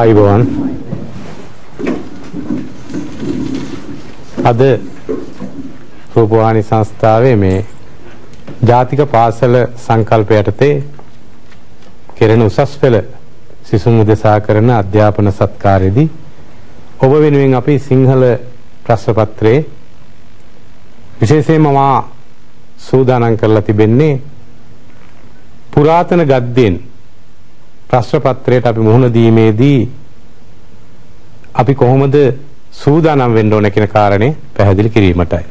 ආයුබෝවන් අද රූපවාහිනී සංස්ථාවේ මේ ජාතික පාසල සංකල්ප යටතේ කෙරෙන උසස් පෙළ සිසුන් උදෙසා කරන අධ්‍යාපන සත්කාරයේදී ඔබ වෙනුවෙන් අපි සිංහල ප්‍රශ්න පත්‍රයේ විශේෂයෙන්ම මා සූදානම් කරලා තිබෙන්නේ පුරාතන ගද්දෙන් ප්‍රශ්න පත්‍රයට අපි මුහුණ දීමේදී අපි කොහොමද සූදානම් වෙන්න ඕන කියන කාරණේ පැහැදිලි කිරීමටයි.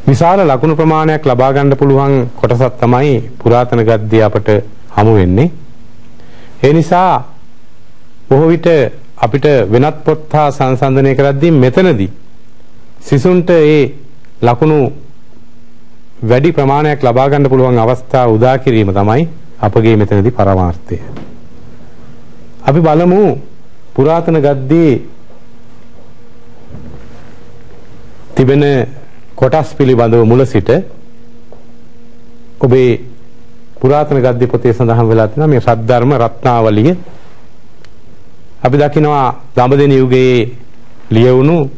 විශාල ලකුණු ප්‍රමාණයක් ලබා ගන්න පුළුවන් කොටසක් තමයි පුරාතන ගද්දේ අපට හමු වෙන්නේ. ඒ නිසා බොහෝ විට අපිට වෙනත් පොත් හා සංසන්දනය කරද්දී මෙතනදී සිසුන්ට ඒ ලකුණු වැඩි ප්‍රමාණයක් ලබා ගන්න පුළුවන් අවස්ථා උදා කිරීම තමයි අපගේ මෙතනදී පරමාර්ථය. අපි බලමු පුරාතන ගද්දේ තිබෙන කොටස් පිළිබඳව මුල සිට ඔබේ පුරාතන ගද්දේ පොතේ සඳහන් වෙලා තියෙනවා මේ සද්ධර්ම රත්නාවලිය. අපි දකිනවා දඹදෙණි යුගයේ ලියවුණු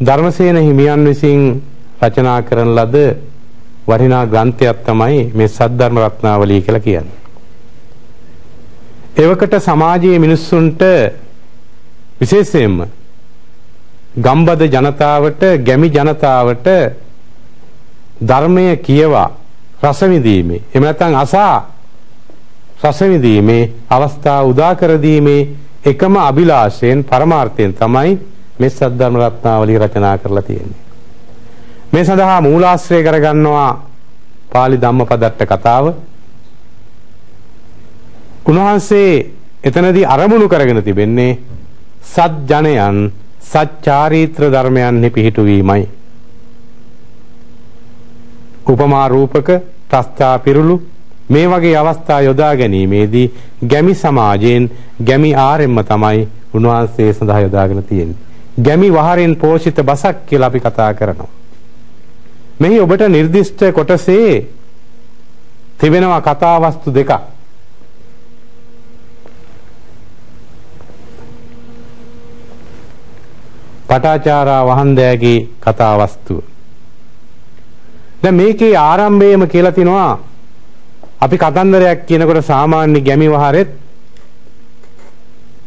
ධර්මසේන හිමියන් විසින් රචනා කරන ලද වටිනා ග්‍රන්ථයක් තමයි මේ සද්ධර්ම රත්නාවලිය කියලා කියන්නේ. එවකට සමාජයේ මිනිස්සුන්ට විශේෂයෙන්ම ගම්බද ජනතාවට, ගැමි ජනතාවට ධර්මය කියවා රස විඳීමේ, එහෙම නැත්නම් අසා රස විඳීමේ අවස්ථාව උදා කර දීමේ එකම අභිලාෂයෙන් පරමාර්ථයෙන් තමයි මේ සද්ධර්ම රත්නාවලිය රචනා කරලා තියෙන්නේ. මේ සඳහා මූලාශ්‍රය කරගන්නවා පාලි ධම්මපදට්ට කතාව. උන්වහන්සේ එතනදී අරමුණු කරගෙන තිබෙන්නේ සත් ජනයන් සච්චාරීත්‍ර ධර්මයන්හි පිහිටුවීමයි. උපමා රූපක ප්‍රස්තා පිරුළු මේ වගේ අවස්ථා යොදා ගැනීමේදී ගැමි සමාජයෙන් ගැමි ආරෙම්ම තමයි උන්වහන්සේ සඳහා යොදාගෙන තියෙන්නේ. ගැමි වහරෙන් පෝෂිත බසක් කියලා අපි කතා කරනවා. මෙහි ඔබට නිර්දිෂ්ට කොටසේ තිබෙනවා කතා වස්තු දෙකක්. පටාචාරා වහන්දෑගේ කතා වස්තුව. දැන් මේකේ ආරම්භයේම කියලා තිනවා අපි කතන්දරයක් කියනකොට සාමාන්‍ය ගැමි වහරෙත්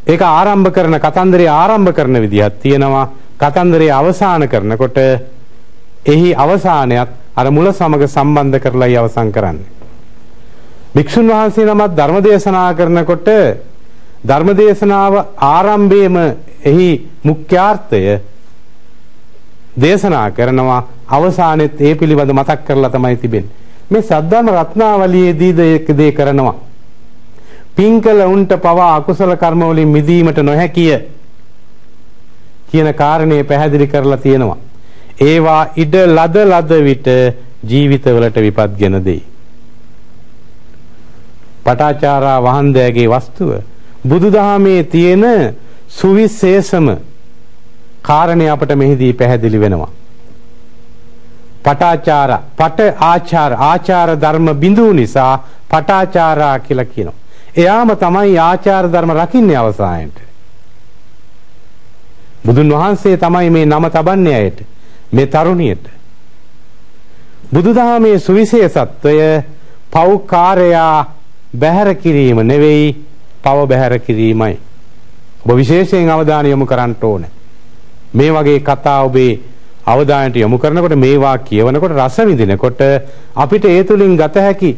ඒක ආරම්භ කරන කතන්දරේ ආරම්භ කරන විදිහක් තියෙනවා. කතන්දරේ අවසන් කරනකොට එහි අවසානයත් අර මුල සමග සම්බන්ධ කරලායි අවසන් කරන්නේ. භික්ෂුන් වහන්සේ නමක් ධර්ම දේශනා කරනකොට ධර්ම දේශනාව ආරම්භයේම එහි මුඛ්‍යාර්ථය දේශනා කරනවා, අවසානයේත් ඒ පිළිබඳ මතක් කරලා තමයි තිබෙන්නේ. මේ සද්ධර්ම රත්නාවලියේදීද ඒක දේ කරනවා. පින්කල උන්ට පවා අකුසල කර්ම වලින් මිදීමට නොහැකිය කියන කාරණේ පැහැදිලි කරලා තියෙනවා. ඒවා ඉඩ ලද විට ජීවිතවලට විපත්ගෙන දෙයි. පටාචාරා වහන්දෑගේ වස්තුව බුදුදහමේ තියෙන සුවිශේෂම කාරණේ අපට මෙහිදී පැහැදිලි වෙනවා. ආචාර ධර්ම බිඳු නිසා පටාචාරා කියලා කියනවා. එයාම තමයි ආචාර ධර්ම රකින්නේ අවසානයේට. බුදුන් වහන්සේ තමයි මේ නම තබන්නේ අයට, මේ තරුණියට. බුදුදහමේ සුවිශේෂත්වය පෞකාරයා බැහැර කිරීම නෙවෙයි, පව බැහැර කිරීමයි. ඔබ විශේෂයෙන් අවධානය යොමු කරන්න ඕනේ. මේ වගේ කතා ඔබේ අවධානයට යොමු කරනකොට, මේවා කියවනකොට, රස විඳිනකොට අපිට ඒ තුලින් ගත හැකි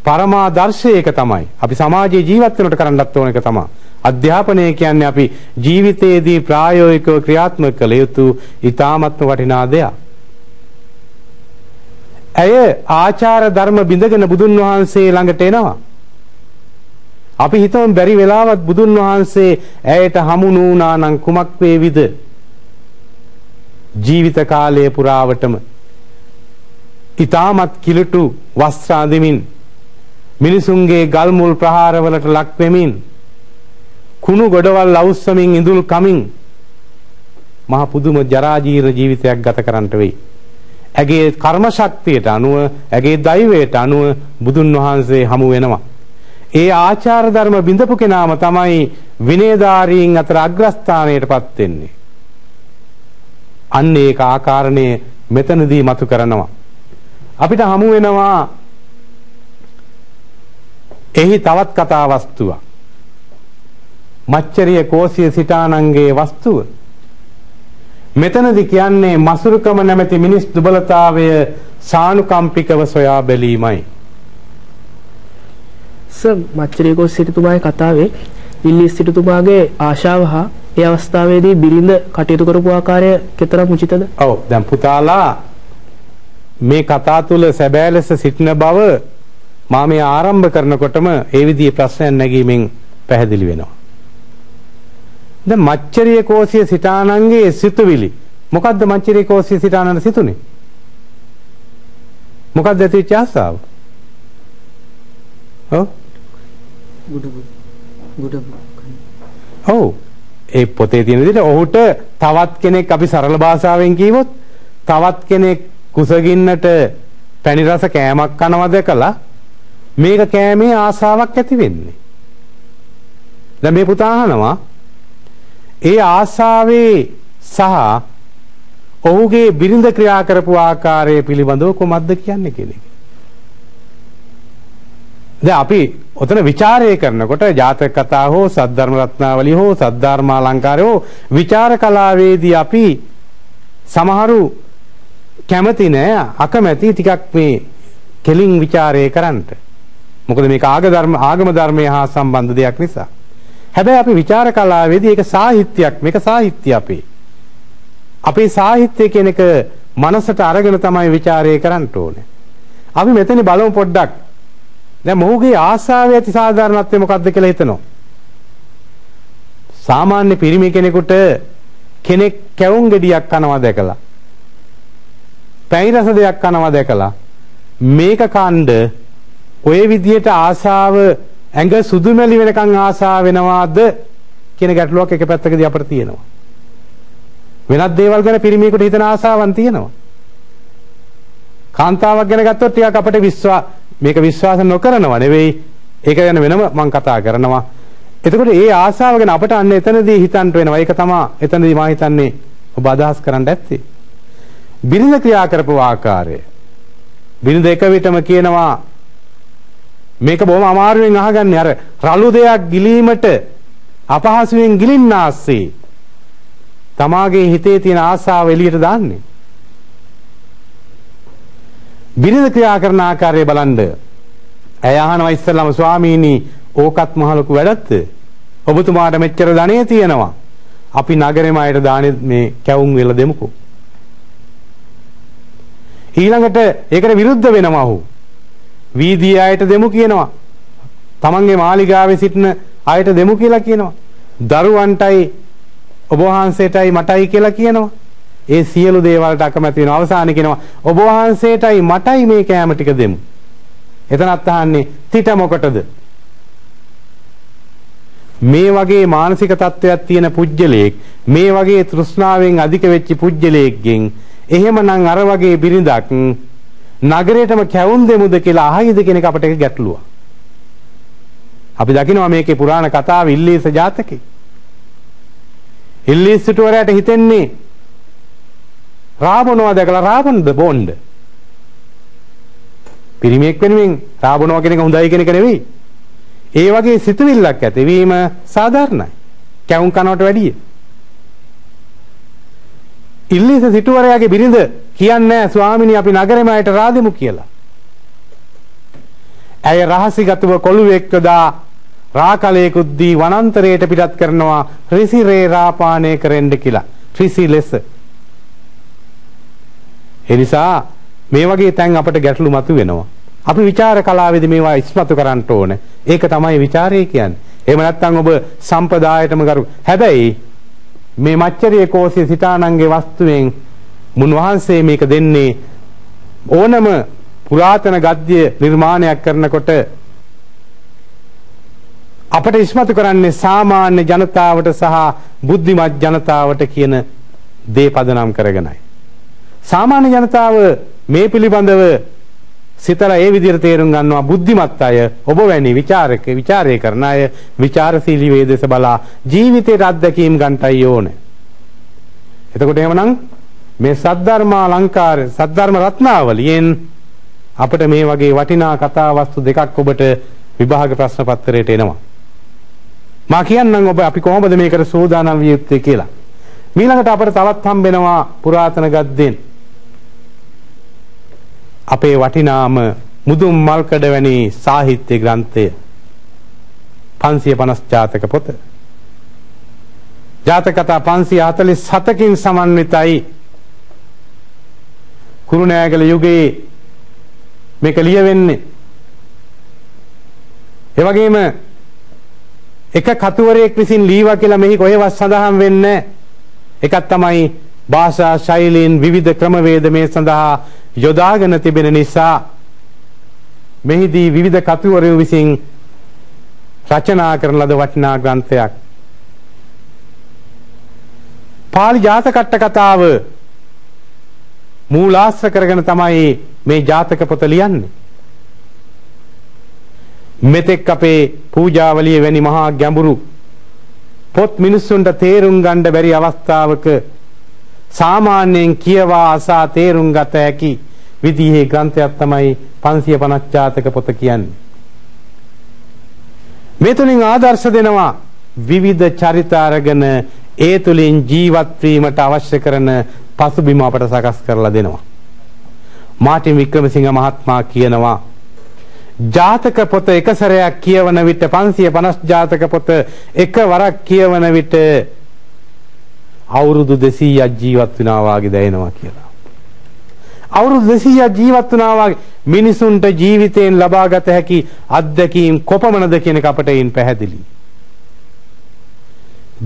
පරමාදර්ශය එක තමයි අපි සමාජයේ ජීවත් වෙනකොට කරන්නත් ඕන එක තමයි. අධ්‍යාපනය කියන්නේ අපි ජීවිතයේදී ප්‍රායෝගිකව ක්‍රියාත්මක කළ යුතු ඉතාමත්ම වටිනා දෙයක්. ඇය ආචාර ධර්ම බිඳගෙන බුදුන් වහන්සේ ළඟට එනවා. අපි හිතමු බැරි වෙලාවත් බුදුන් වහන්සේ ඇයට හමු නුණා නම් කුමක් වේවිද? ජීවිත කාලය පුරාවටම ඊටමත් කිලුටු වස්ත්‍ර අඳිමින්, මිනිසුන්ගේ ගල් මුල් ප්‍රහාරවලට ලක් වෙමින්, කුණු ගොඩවල් අවුස්සමින්, ඉඳුල් කමින් මහ පුදුම ජරා ජීර්ණ ජීවිතයක් ගත කරන්නට වෙයි. ඇගේ කර්ම ශක්තියට අනුව, ඇගේ දෛවයට අනුව බුදුන් වහන්සේ හමු වෙනවා. ඒ ආචාර ධර්ම බිඳපු කෙනාම තමයි විනයධාරීන් අතර අග්‍රස්ථානයටපත් වෙන්නේ. අන්න ඒක ආකාරණේ මෙතනදී මතු කරනවා. අපිට හමු වෙනවා එහි තවත් කතා වස්තුවක්. මච්චරිය කෝසිය සිතානන්ගේ වස්තුව. මෙතනදී කියන්නේ මසුරුකම නැමැති මිනිස් දුබලතාවය සානුකම්පිකව සොයා බැලීමයි. මච්චරිය කෝසිය සිටුතුමාගේ කතාවේ ඉල්ලිස් සිටුතුමාගේ ආශාව හා ඒ අවස්ථාවේදී බිරිඳ කටයුතු කරපු ආකාරය කෙතරම් උචිතද? ඔව් දැන් පුතාලා මේ කතා තුල සැබෑ ලෙස සිටින බව මා මේ ආරම්භ කරනකොටම ඒ විදිහේ ප්‍රශ්නයක් නැගීමෙන් පැහැදිලි වෙනවා. දැන් මච්චරිය කෝසිය සිතානන්ගේ සිතුවිලි මොකද්ද? මච්චරිය කෝසිය සිතානන් සිතුනේ මොකද්ද? ඇතිවෙච්ච ආසාව. ඔව් ඔව් ඒ පොතේ තියෙන විදිහට ඔහුට තවත් කෙනෙක් අපි සරල භාෂාවෙන් කියවොත් තවත් කෙනෙක් කුසගින්නට පැණි රස කෑමක් කනවා දැකලා මේක කෑමේ ආසාවක් ඇති වෙන්නේ. දැන් මේ පුතා අහනවා ඒ ආසාවේ සහ ඔහුගේ බිරිඳ ක්‍රියා කරපු ආකාරය පිළිබඳව කොහොමද කියන්නේ කියන එක. දැන් අපි ඔතන ਵਿਚාරය කරනකොට ජාතක කතා හෝ සද්ධර්ම රත්නාවලිය හෝ සද්ධර්මාලංකාරය හෝ විචාර කලාවේදී අපි සමහරු කැමති නෑ අකමැති ටිකක් මේ කෙලින් ਵਿਚාරය කරන්නට. මොකද මේක ආගම ධර්මය හා සම්බන්ධ දෙයක් නිසා. හැබැයි අපි විචාර කලාවේදී ඒක සාහිත්‍යයක්. මේක සාහිත්‍ය අපේ සාහිත්‍ය කියන එක මනසට අරගෙන තමයි ਵਿਚාරය කරන්න ඕනේ. අපි මෙතන බලමු පොඩ්ඩක්. දැන් මොහුගේ ආශාවේ ඇති සාධාරණත්වය මොකක්ද කියලා හිතනවා. සාමාන්‍ය පිරිමි කෙනෙකුට කෙනෙක් කැවුම් ගෙඩියක් කනවා දැකලා පැණි රස දෙයක් කනවා දැකලා මේක කණ්ඩ ඔය විදියට ආශාව ඇඟ සුදුමැලි වෙනකන් ආශාව වෙනවාද කියන ගැටලුවක් එක පැත්තකදී අපිට තියෙනවා. වෙනත් දේවල් ගැන පිරිමියෙකුට හිතන ආශාවන් තියෙනවා. කාන්තාවක් ගැන ගත්තොත් ටිකක් අපිට මේක විශ්වාස නොකරනව නෙවෙයි. ඒක ගැන වෙනම මම කතා කරනවා. එතකොට ඒ ආශාව ගැන අපිට අන්න එතනදී හිතන්න වෙනවා. ඒක තමයි එතනදී මම හිතන්නේ ඔබ අදහස් කරන්න ඇත්තේ. බිරිඳ ක්‍රියා කරපු ආකාරය. බිරිඳ එක විටම කියනවා මේක බොහොම අමාරුවෙන් අහගන්නේ අර රළු දෙයක් ගිලීමට අපහසුයෙන් ගිලින්නාසේ තමාගේ හිතේ තියෙන ආශාව එළියට දාන්නේ. බිරිඳ ක්‍රියා කරන ආකාරය බලන්න. ඇය අහනවා ඉස්සෙල්ලාම ස්වාමීනි ඕකත් මහ ලොකු වැඩක්ද? ඔබතුමාට මෙච්චර ධනෙ තියෙනවා. අපි නගරෙම අයට දානේ මේ කැවුම් වෙල දෙමුකෝ. ඊළඟට ඒකට විරුද්ධ වෙනවා ඔහු. වීදියේ අයට දෙමු කියනවා. තමන්ගේ මාලිගාවේ සිටින අයට දෙමු කියලා කියනවා. දරුවන්ටයි ඔබ වහන්සේටයි මටයි කියලා කියනවා. ඒ සියලු දේවල්ට අකමැති වෙනවා. අවසානයේ කියනවා ඔබ වහන්සේටයි මටයි මේ කෑම ටික දෙමු. එතනත් අහන්නේ තිත මොකටද? මේ වගේ මානසික තත්ත්වයක් තියෙන පුජ්‍යලයක් මේ වගේ තෘෂ්ණාවෙන් අධික වෙච්ච පුජ්‍යලයක්ගෙන් එහෙමනම් අර වගේ බිරිඳක් නගරේටම කැවුම් දෙමුද කියලා අහයිද කියන එක අපිට ගැටලුවක්. අපි දකිනවා මේකේ පුරාණ කතාව ඉල්ලීස ජාතකේ. ඉල්ලීස් සිටුවරයාට හිතෙන්නේ රාබනවා දැකලා රාබන්ද බොණ්ඩ. පිරිමියෙක් වෙනුවෙන් රාබනවා කියන එක හොඳයි කියන එක නෙවෙයි. ඒ වගේ සිතුවිල්ලක් ඇතිවීම සාධාරණයි. කැවුම් කනවට වැඩිය. ඉල්ලීස සිටුවරයාගේ බිරිඳ කියන්නේ ස්වාමිනී අපි නගරෙම අයට රාදෙමු කියලා. ඇය රහසිගතව කොළුවෙක් යොදා රාකලයකුත් දී වනාන්තරයට පිටත් කරනවා රිසිරේ රාපානය කරන්න කියලා. රිසි ලෙස. ඒ නිසා මේ වගේ තැන් අපිට ගැටලු මතුවෙනවා. අපි විචාර කලාවේදී මේවා ඉස්මතු කරන්න ඕනේ. ඒක තමයි විචාරය කියන්නේ. එහෙම නැත්නම් ඔබ සම්පදායටම කරු. හැබැයි මේ මච්චරිය කෝසිය සිතානන්ගේ වස්තුවෙන් මුන්වහන්සේ මේක දෙන්නේ ඕනම පුරාතන ගද්‍ය නිර්මාණයක් කරනකොට අපට ඉස්මතු කරන්නේ සාමාන්‍ය ජනතාවට සහ බුද්ධිමත් ජනතාවට කියන දේ පදනම් කරගෙනයි. සාමාන්‍ය ජනතාව මේ පිළිබඳව සිතලා ඒ විදිහට තේරුම් ගන්නවා බුද්ධිමත් අය ඔබ වැනි විචාරය කරන අය විචාරශීලී වේදේශ බලා ජීවිතේට අත්දැකීම් ගන්නටයි ඕනේ. එතකොට එහෙමනම් මේ සද්ධර්ම අලංකාර සද්ධර්ම රත්නාවලියෙන් අපිට මේ වගේ වටිනා කතා වස්තු දෙකක් ඔබට විභාග ප්‍රශ්න පත්‍රයට එනවා. මා කියන්නම් ඔබ අපි කොහොමද මේකට සූදානම් විය යුත්තේ කියලා. ඊළඟට අපිට තවත් හම්බෙනවා පුරාතන ගද්දෙන් අපේ වටිනාම මුදුන් මල්කඩ වැනි සාහිත්‍ය ග්‍රන්ථය 550 ජාතක පොත. ජාතක කතා 547කින් සමන්විතයි. කුරුණෑගල යුගයේ මේක ලියවෙන්නේ. ඒ වගේම එක කතුවරයෙක් විසින් ලීවා කියලා මෙහි කොහෙවත් සඳහන් වෙන්නේ නැහැ. එකක් තමයි භාෂා ශෛලීන් විවිධ ක්‍රමවේද මේ සඳහා යොදාගෙන තිබෙන නිසා මෙහිදී විවිධ කතුවරයෝ විසින් රචනා කරන ලද වටිනා ග්‍රන්ථයක්. පාලි ජාතක කතාව මූලාශ්‍ර කරගෙන තමයි මේ ජාතක පොත ලියන්නේ. මෙතෙක් අපේ පූජාවලිය වැනි මහා ගැඹුරු පොත් මිනිස්සුන්ට තේරුම් ගන්න බැරි අවස්ථාවක සාමාන්‍යයෙන් කියවා අසා තේරුම් ගත හැකි විදිහේ ග්‍රන්ථයක් තමයි 550 ජාතක පොත කියන්නේ. මේ තුලින් ආදර්ශ දෙනවා විවිධ චරිත අරගෙන ඒ තුලින් ජීවත් වීමට අවශ්‍ය කරන පසුබිම අපට සකස් කරලා දෙනවා. මාටින් වික්‍රමසිංහ මහත්මයා කියනවා ජාතක පොත එක සැරයක් කියවන විට 550 ජාතක පොත එකවරක් කියවන විට අවුරුදු 200ක් ජීවත් වෙනවා වාගේ දැනෙනවා කියලා. අවුරුදු 200ක් ජීවත් වෙනවා වාගේ මිනිසුන්ට ජීවිතයෙන් ලබාගත හැකි අත්දැකීම් කොපමණද කියන එක අපට එයින් පැහැදිලි.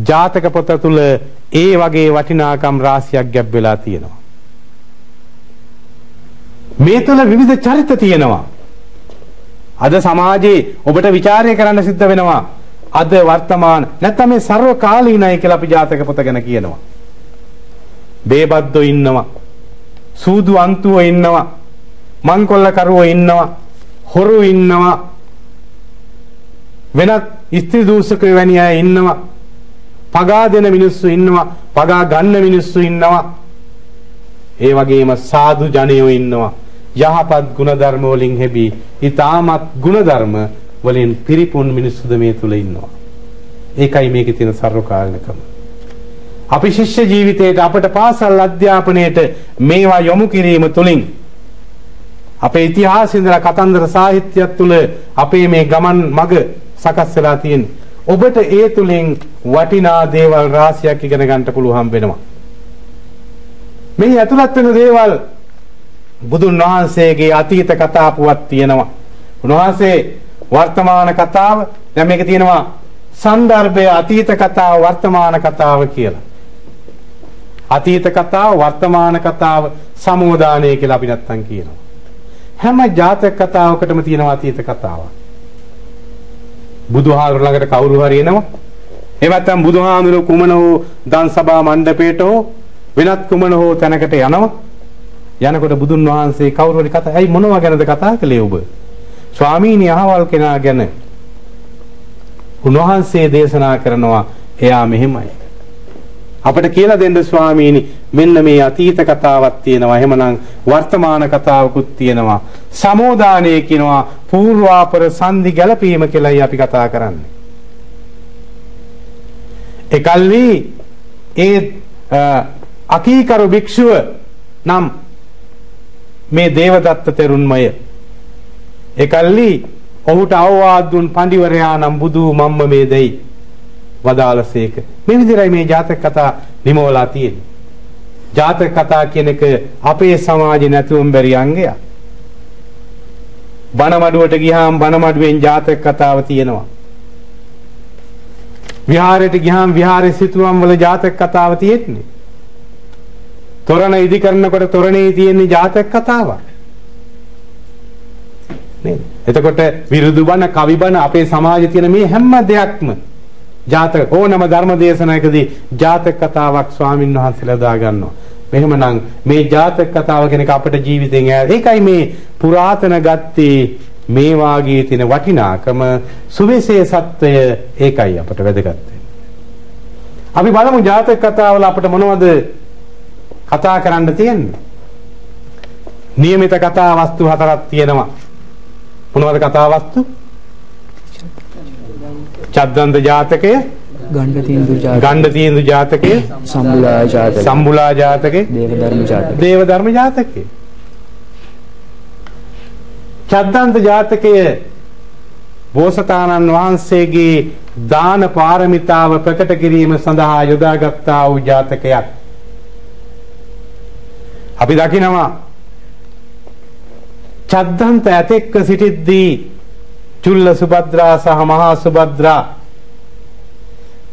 ජාතක පොත තුල ඒ වගේ වටිනාකම් රාශියක් ගැබ් වෙලා තියෙනවා. මේ තුල විවිධ චරිත තියෙනවා. අද සමාජයේ ඔබට ਵਿਚාරය කරන්න සිද්ධ වෙනවා. අද වර්තමාන නැත්නම් මේ ਸਰව කාලීනයි කියලා අපි ජාතක පොත ගැන කියනවා. බේබද්දෝ ඉන්නවා. සූදු අන්තුවෝ ඉන්නවා. මංකොල්ල කරුවෝ ඉන්නවා. හොරු ඉන්නවා. වෙනත් ස්ත්‍රී දූෂකයෝ වැනි අය ඉන්නවා. පගා දෙන මිනිස්සු ඉන්නවා. පගා ගන්න මිනිස්සු ඉන්නවා. ඒ වගේම සාදු ජනයෝ ඉන්නවා. යහපත් ගුණධර්ම වලින් හැබී ඊ타මත් ගුණධර්ම වලින් පිරිපුන් මිනිස්සුද මේ තුල ඉන්නවා. ඒකයි මේකේ තියෙන සර්වකාලනිකම. අපි ශිෂ්‍ය ජීවිතයේට අපට පාසල් අධ්‍යාපනයේට මේවා යොමු කිරීම තුලින් අපේ ඉතිහාසයේ ඉඳලා කතන්දර සාහිත්‍යය තුල අපේ මේ ගමන් මඟ සකස් වෙලා තියෙනවා. ඔබට ඒ තුලින් වටිනා දේවල් රාශියක් ඉගෙන ගන්න පුළුවන් වෙනවා. මේ ඇතුළත් වෙන දේවල් බුදුන් වහන්සේගේ අතීත කතා පුවත් තියෙනවා. උන්වහන්සේ වර්තමාන කතාව දැන් මේක තියෙනවා සන්දර්භය අතීත කතාව වර්තමාන කතාව කියලා. අතීත කතාව වර්තමාන කතාව සමෝදානය කියලා අපි නැත්තම් කියනවා. හැම ජාතක කතාවකටම තියෙනවා අතීත කතාවක්. බුදුහාමුදුර ළඟට කවුරු හරි එනවා. එහෙම නැත්නම් බුදුහාමුදුර කුමන හෝ දන් සභා මණ්ඩපයට හෝ වෙනත් කුමන හෝ තැනකට යනවා. යනකොට බුදුන් වහන්සේ කවුරු හරි කතා ඇයි මොනවා ගැනද කතා කළේ ඔබ? ස්වාමීනි අහවල් කෙනා ගැන. උන්වහන්සේ දේශනා කරනවා එයා මෙහෙමයි. අපිට කියලා දෙන්න ස්වාමීනි මෙන්න මේ අතීත කතාවක් තියෙනවා. එහෙමනම් වර්තමාන කතාවකුත් තියෙනවා. සමෝදානය කියනවා පූර්වාපර සංදි ගැලපීම කියලායි අපි කතා කරන්නේ. එකල්ලි ඒ අකීකරු භික්ෂුව නම් මේ දේවදත්ත තෙරුන්මය එකල්ලි ඔහුට අවවාද දුන් පඬිවරයා නම් බුදු මම්ම මේ දෙයි වදාළසේක. මේ විදිහයි මේ ජාතක කතා නිමවලා තියෙන්නේ. ජාතක කතා කියන එක අපේ සමාජේ නැතුවම බැරි අංගයක්. බණමඩුවට ගියාම බණමඩුවෙන් ජාතක කතාව තියෙනවා. විහාරයට ගියාම විහාරේ සිතුවම් වල ජාතක කතාව තියෙන්නේ. තොරණ ඉදි කරනකොට තොරණේ තියෙන ජාතක කතාවක්. නේද? එතකොට විරුදු බණ, කවි බණ අපේ සමාජයේ තියෙන මේ හැම දෙයක්ම ජාතක ඕනම ධර්ම දේශනාවකදී ජාතක කතාවක් ස්වාමින් වහන්සේලා දා ගන්නවා. එහෙමනම් මේ ජාතක කතාව කෙනෙක් අපේ ජීවිතෙන් ඒකයි මේ පුරාතන ගත්තේ මේ වාගේ තියෙන වටිනාකම සුවිශේෂත්වය ඒකයි අපට වැදගත් වෙන්නේ. අපි බලමු ජාතක කතාවල අපිට මොනවද කතා කරන්න තියෙන්නේ? નિયમિત කතා වස්තු හතරක් තියෙනවා. මොනවද කතා වස්තු? චද්දන්ත ජාතකය, ගණ්ඩ තීන්දු ජාතකය, සම්බුලා ජාතකය, දේවධර්ම ජාතකය. චද්දන්ත ජාතකය බෝසතාණන් වහන්සේගේ දාන පාරමිතාව ප්‍රකට කිරීම සඳහා යොදාගත්තා වූ ජාතකයක්. අපි දකිනවා චද්දන්ත ඇතෙක්ව සිටිද්දී චුල්ල සුභද්‍රා සහ මහා සුභද්‍රා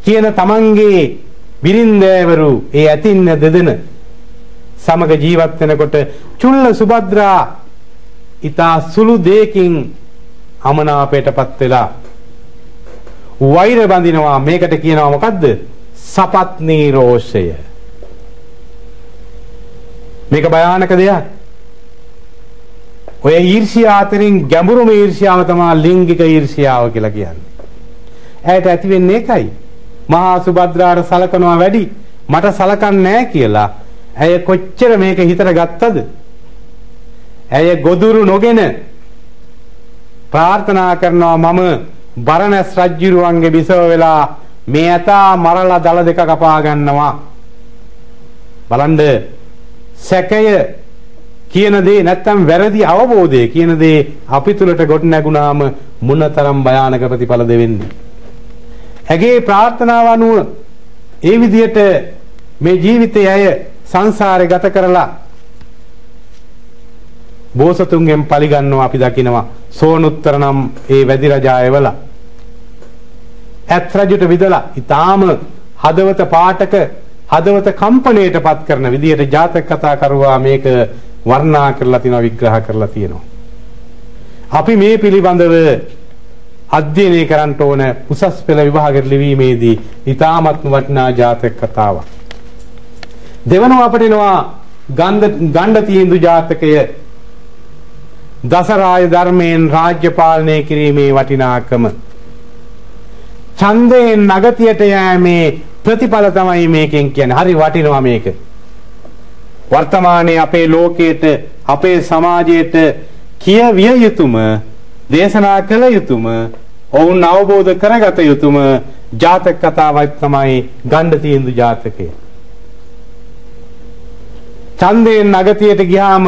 කියන තමන්ගේ බිරින්දෑවරු ඒ ඇතින්න දෙදෙන සමග ජීවත් වෙනකොට චුල්ල සුභද්‍රා ඊතා සුළු දෙයකින් අමනාපයටපත් වෙලා වෛර බඳිනවා. මේකට කියනවා මොකද්ද? සපත්නී රෝෂය. මේක භයානක දෙයක්. ඔය ඊර්ෂ්‍යා අතරින් ගැඹුරුම ඊර්ෂ්‍යාව තමයි ලිංගික ඊර්ෂ්‍යාව කියලා කියන්නේ. ඇයට ඇති වෙන්නේ ඒකයි. මහා සුභද්‍රාට සලකනවා වැඩි, මට සලකන්නේ නැහැ කියලා. ඇය කොච්චර මේක හිතට ගත්තද? ඇය ගොදුරු නොගෙන ප්‍රාර්ථනා කරනවා මම බරණැස් රජුරුවන්ගේ බිසව වෙලා මේ ඇතා මරලා දල දෙක කපා ගන්නවා. බලන්න සැකය කියන දේ නැත්තම් වැරදි අවබෝධය කියන දේ අපි තුලට ගොඩ නැගුණාම මොනතරම් භයානක ප්‍රතිඵල දෙවෙන්නේ. ඇගේ ප්‍රාර්ථනාව අනුව ඒ විදිහට මේ ජීවිතය ඇය සංසාරේ ගත කරලා බෝසතුන්ගෙන් පරිගන්නවා. අපි දකිනවා සෝනුත්තර නම් ඒ වැදි රජා එවලා ඇත් රජුට විදලා ඊටාම හදවත පාටක හදවත කම්පණයටපත් කරන විදිහට ජාතක කතා කරුවා මේක වර්ණනා කරලා තියෙනවා, විග්‍රහ කරලා තියෙනවා. අපි මේ පිළිබඳව අධ්‍යයනය කරන්න ඕන උසස් පෙළ විභාග ලිවීමේදී ඊටාමත් වටිනා ජාතක කතාවක්. දෙවනව අපිට එනවා ගණ්ඩ තීන්දු ජාතකය. දසරාය ධර්මයෙන් රාජ්‍ය පාලනය කිරීමේ වටිනාකම. ඡන්දයෙන් නගතියට යෑමේ ප්‍රතිඵල තමයි මේකෙන් කියන්නේ. හරි වටිනවා මේක. වර්තමානයේ අපේ ලෝකයට අපේ සමාජයට කියවිය යුතුම දේශනා කළ යුතුම ඔවුන් අවබෝධ කරගත යුතුම ජාතක කතාවක් තමයි ගණ්ඩ තීන්දු ජාතකය. ඡන්දයෙන් නගතියට ගියාම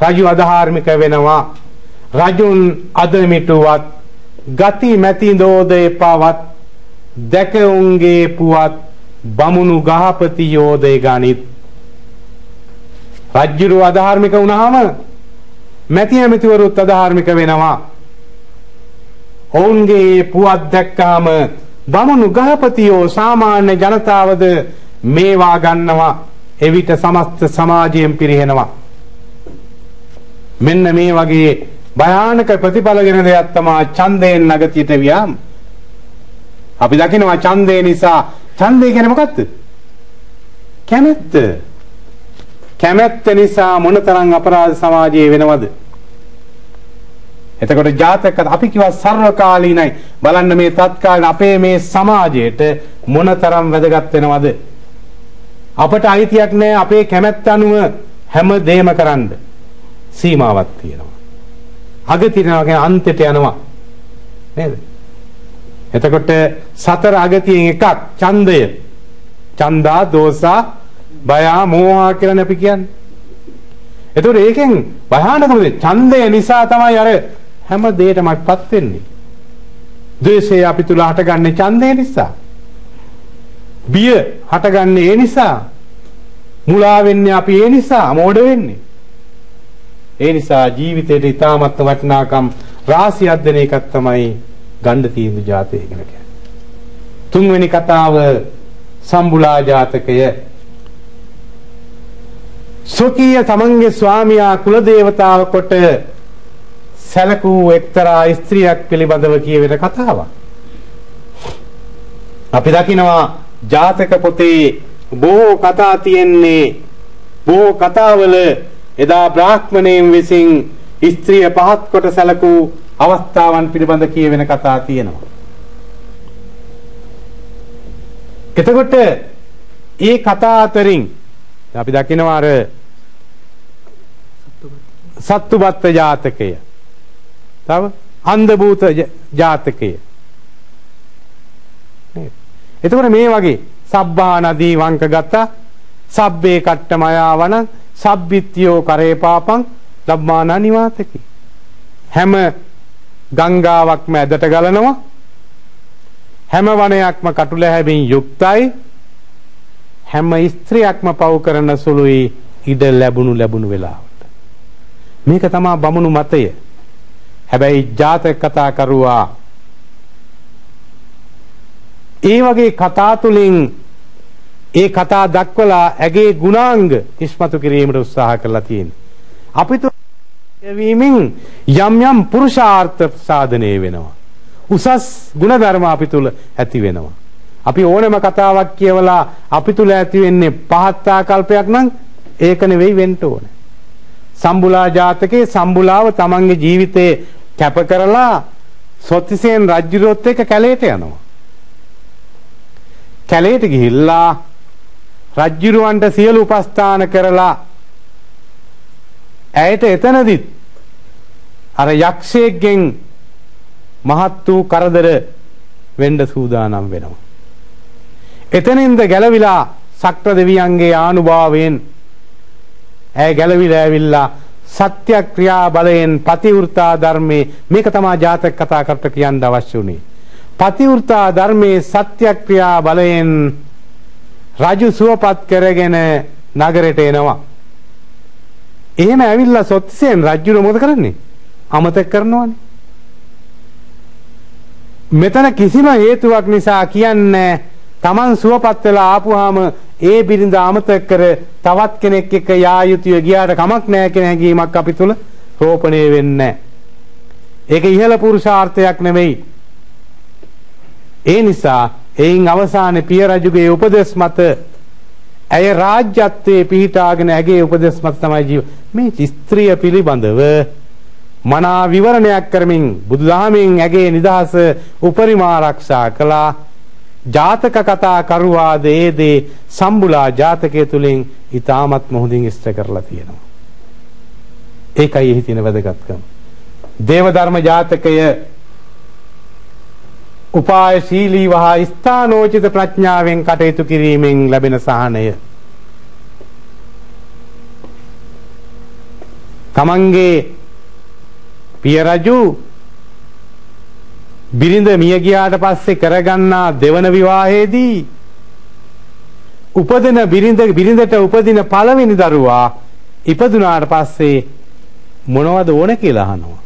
රජු අධාර්මික වෙනවා. රජුන් අදමිටුවත් ගති මැති දෝද එපාවත් දැක උන්ගේ පුවත් බමුණු ගහපති යෝදේ ගනිත්. රජුරු අධාර්මික වුණාම මැති ඇමතිවරුත් අධාර්මික වෙනවා. ඔවුන්ගේ පුවත් දැක්කාම බමුණු ගහපතියෝ සාමාන්‍ය ජනතාවද මේවා ගන්නවා. එවිට සමස්ත සමාජයෙන් පිරිහෙනවා. මෙන්න මේ වගේ භයානක ප්‍රතිඵලගෙන දෙයක් තමයි ඡන්දයෙන් නගතියට වියාම. අපි දකිනවා ඡන්දේ නිසා ඡන්දේ කියන්නේ මොකක්ද? කැමැත්ත. කැමැත්ත නිසා මොනතරම් අපරාධ සමාජයේ වෙනවද? එතකොට ජාතක අපි කිව්වා සර්වකාලීනයි. බලන්න මේ තත්කාලීන අපේ මේ සමාජයට මොනතරම් වැදගත් වෙනවද? අපට අයිතියක් නැහැ අපේ කැමැත්ත අනුව හැම දෙයක්ම කරන්න. සීමාවක් තියෙනවා. අගතියනවා කියන්නේ අන්තයට යනවා. නේද? එතකොට සතර අගතියෙන් එකක් ඡන්දය. ඡන්දා දෝසා බය මෝහ කියලා අපි කියන්නේ. එතකොට ඒකෙන් භයානකම දේ ඡන්දය නිසා තමයි අර හැම දෙයකමපත් වෙන්නේ. ද්වේෂය අපි තුල හටගන්නේ ඡන්දය නිසා. බිය හටගන්නේ ඒ නිසා. මුලා වෙන්නේ අපි ඒ නිසා, මෝඩ වෙන්නේ. ඒ නිසා ජීවිතේට ඊටමත් වටිනාකම් රාශියක් දෙන එකක් තමයි ගණ්ඩ තීන්දු ජාතකය කියලා කියන්නේ. තුන්වෙනි කතාව සම්බුලා ජාතකය. සොකීය තමන්ගේ ස්වාමියා කුල දේවතාව කොට සැලකූ එක්තරා ස්ත්‍රියක් පිළිබඳව කියවෙන කතාවක්. අපි දකිනවා ජාතක පොතේ බොහෝ කතා තියෙන්නේ බොහෝ කතාවල එදා බ්‍රාහ්මණයන් විසින් ස්ත්‍රිය පහත් කොට සැලකූ අවස්ථාවන් පිළිබඳ කියවෙන කතා තියෙනවා. එතකොට ඒ කතා අතරින් අපි දකිනවා අර සත්තුබත්ත ජාතකය. තව අන්ධ භූත ජාතකය. එතකොට මේ වගේ සබ්බා නදී වංක ගත්තා සබ්බේ කට්ටමයාවන සබ්බිත්‍යෝ කරේ පාපං ලබ්මානා නිවාතකි. හැම ගංගාවක්ම ඇදට ගලනවා. හැම වනයක්ම කටුලැහැබින් යුක්තයි. හැම ස්ත්‍රියක්ම පව් කරන සුළුයි ඉඩ ලැබුණු වෙලාවට. මේක තමයි බමුණු මතය. හැබැයි ජාතක කතා කරුවා ඒ වගේ කතා තුලින් ඒ කතා දක්වලා ඇගේ ගුණාංග ඉස්මතු කිරීමට උත්සාහ කරලා තියෙනවා. අපිට වීමෙන් යම් යම් පුරුෂාර්ථ සාධනය වෙනවා. උසස් ගුණධර්ම අපි තුල ඇති වෙනවා. අපි ඕනෑම කතාවක් කියවලා අපි තුල ඇති වෙන්නේ පහත් ආකල්පයක් නම් ඒක නෙවෙයි වෙන්න ඕනේ. සම්බුලා ජාතකයේ සම්බුලාව තමන්ගේ ජීවිතේ කැප කරලා සොත්තිසෙන් රජුරොත් එක්ක කැලේට යනවා. කැලේට ගිහිල්ලා රජුරවන්ට සියලු උපස්ථාන කරලා ඇයට එතනදිත් අර යක්ෂයෙක්ගෙන් මහත් වූ කරදර වෙන්න සූදානම් වෙනවා. එතනින්ද ගැලවිලා සක්‍ර දෙවියන්ගේ ආනුභාවයෙන් ඇය ගැලවිලා ඇවිල්ලා සත්‍යක්‍රියා බලයෙන් පතිවෘතා ධර්මයේ මේක තමයි ජාතක කතා කරට කියන්න අවශ්‍ය උනේ. පතිවෘතා ධර්මයේ සත්‍යක්‍රියා බලයෙන් රජු සුවපත් කරගෙන නගරයට එනවා. එහෙම ඇවිල්ලා සොත්තිසෙන් රජුර මොකද කරන්නේ? අමතක කරනවානේ. මෙතන කිසිම හේතුවක් නිසා කියන්නේ Taman සුවපත් වෙලා ආපුවාම ඒ බිරිඳ අමතක කර තවත් කෙනෙක් එක්ක යා යුතුය ගියාට කමක් නැහැ කියන හැඟීමක් අපි තුල රෝපණය වෙන්නේ නැහැ. ඒක ඉහළ පුරුෂාර්ථයක් නෙමෙයි. ඒ නිසා එයින් අවසානයේ පිය රජුගේ උපදෙස් මත ඇය රාජ්‍යත්වයේ පිහිටාගෙන ඇගේ උපදෙස් මත තමයි ජීව මේ ස්ත්‍රිය පිළිබඳව මනා විවරණයක් කරමින් බුදුදහමෙන් ඇගේ නිදහස උපරිම ආරක්ෂා කළා. ජාතක කතා කරුවා දේදී සම්බුලා ජාතකයේ තුලින් ඊටමත් මොහොතින් ඉෂ්ට කරලා තියෙනවා. ඒකයි එහි තියෙන වැදගත්කම. දේවධර්ම ජාතකය උපායශීලී වහා ස්ථානෝචිත ප්‍රඥාවෙන් කටයුතු කිරීමෙන් ලැබෙන සහනය. තමන්ගේ පිය රජු බිරිඳ මිය ගියාට පස්සේ කරගන්නා දෙවන විවාහයේදී උපදින බිරිඳට උපදින පළවෙනි දරුවා ඉපදුනාට පස්සේ මොනවද ඕන කියලා අහනවා.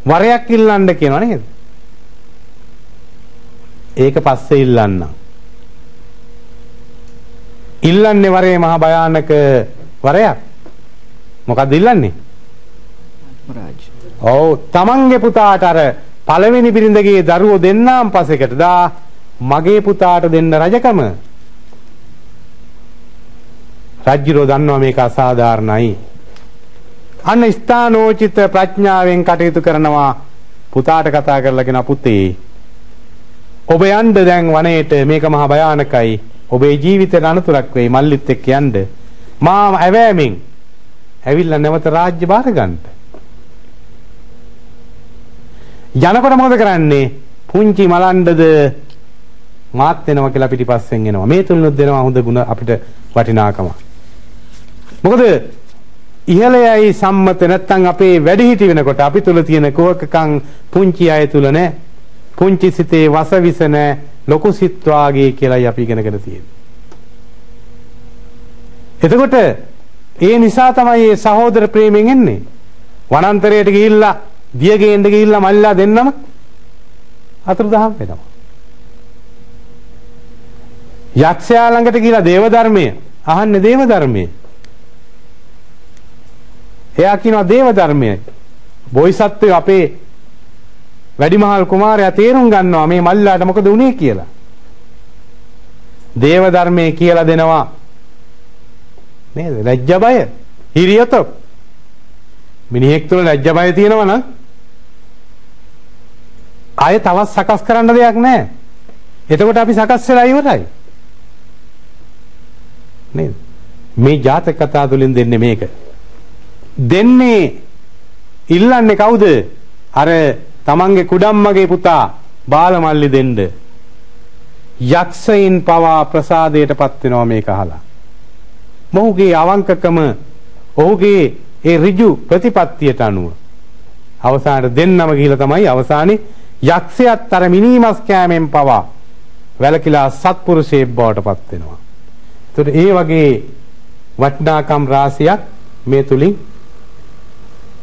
වරයක් ඉල්ලන්න කියනවා නේද? ඒක පස්සේ ඉල්ලන්න. ඉල්ලන්නේ වරේ මහා භයානක වරයක්. මොකක්ද ඉල්ලන්නේ? ඔව් තමන්ගේ පුතාට අර පළවෙනි බිරිඳගේ දරුවෝ දෙන්නාම් පසෙකට දා මගේ පුතාට දෙන්න රජකම. රජුරෝ දන්නවා මේක අසාධාරණයි. අන්න ස්ථානෝචිත ප්‍රඥාවෙන් කටයුතු කරනවා. පුතාට කතා කරලා කියන පුතේ ඔබ යන්න දැන් වනයේට මේක මහා භයානකයි. ඔබේ ජීවිතේ අනතුරක් වෙයි මල්ලිත් එක්ක යන්න. මා ඇවෑමෙන් ඇවිල්ලා නැවත රාජ්‍ය බාර ගන්නට. යනකොට මොකද කරන්නේ? පුංචි මලණ්ඩද මාත් වෙනවා කියලා පිටිපස්සෙන් එනවා. මේ තුනොත් දෙනවා හොඳ ගුණ අපිට වටිනාකම. මොකද ඉහළයයි සම්මත නැත්තම් අපේ වැඩිහිටි වෙනකොට අපි තුල තියෙන කෝකකම් පුංචි අය තුල නැහැ. පුංචි සිතේ වසවිස නැහැ. ලොකු සිත් වාගේ කියලායි අපි ඉගෙනගෙන තියෙන්නේ. එතකොට ඒ නිසා තමයි මේ සහෝදර ප්‍රේමයෙන් එන්නේ. වනාන්තරයට ගිහිල්ලා දියගෙන්න ගිහිල්ලා මල්ලා දෙන්නම අතුරුදහන් වෙනවා. යක්ෂයා ළඟට ගිහිල්ලා දේව ධර්මය අහන්නේ දේව ධර්මය. එයා කියනවා දේව ධර්මය. බෝසත්ත්වය අපේ වැඩිමහල් කුමාරයා තේරුම් ගන්නවා මේ මල්ලාට මොකද වුනේ කියලා. දේව ධර්මයේ කියලා දෙනවා. නේද? ලැජ්ජා බය. හිරියතොක්. මිනිහෙක් තුළ ලැජ්ජා බය තියෙනවා නම් ආයෙ තවත් සකස් කරන්න දෙයක් නැහැ. එතකොට අපි සකස් වෙලා ඉවරයි. නේද? මේ ජාතක කතා තුලින් දෙන්නේ මේක. දෙන්නේ ඉල්ලන්නේ කවුද? අර තමන්ගේ කුඩම්මගේ පුතා බාලමල්ලි දෙන්න. යක්ෂයින් පවා ප්‍රසාදයටපත් වෙනවා මේක අහලා. මොහුගේ අවංකකම ඔහුගේ ඒ ඍජු ප්‍රතිපත්තියට අනුව අවසානයේ දෙන්නම ගිහිලා තමයි අවසානයේ යක්ෂයාත් අර මිනිමස් කෑමෙන් පවා වැලකිලා සත්පුරුෂයෙක් බවට පත් වෙනවා. ඒතකොට ඒ වගේ වටිනාකම් රාශියක් මේ තුලින්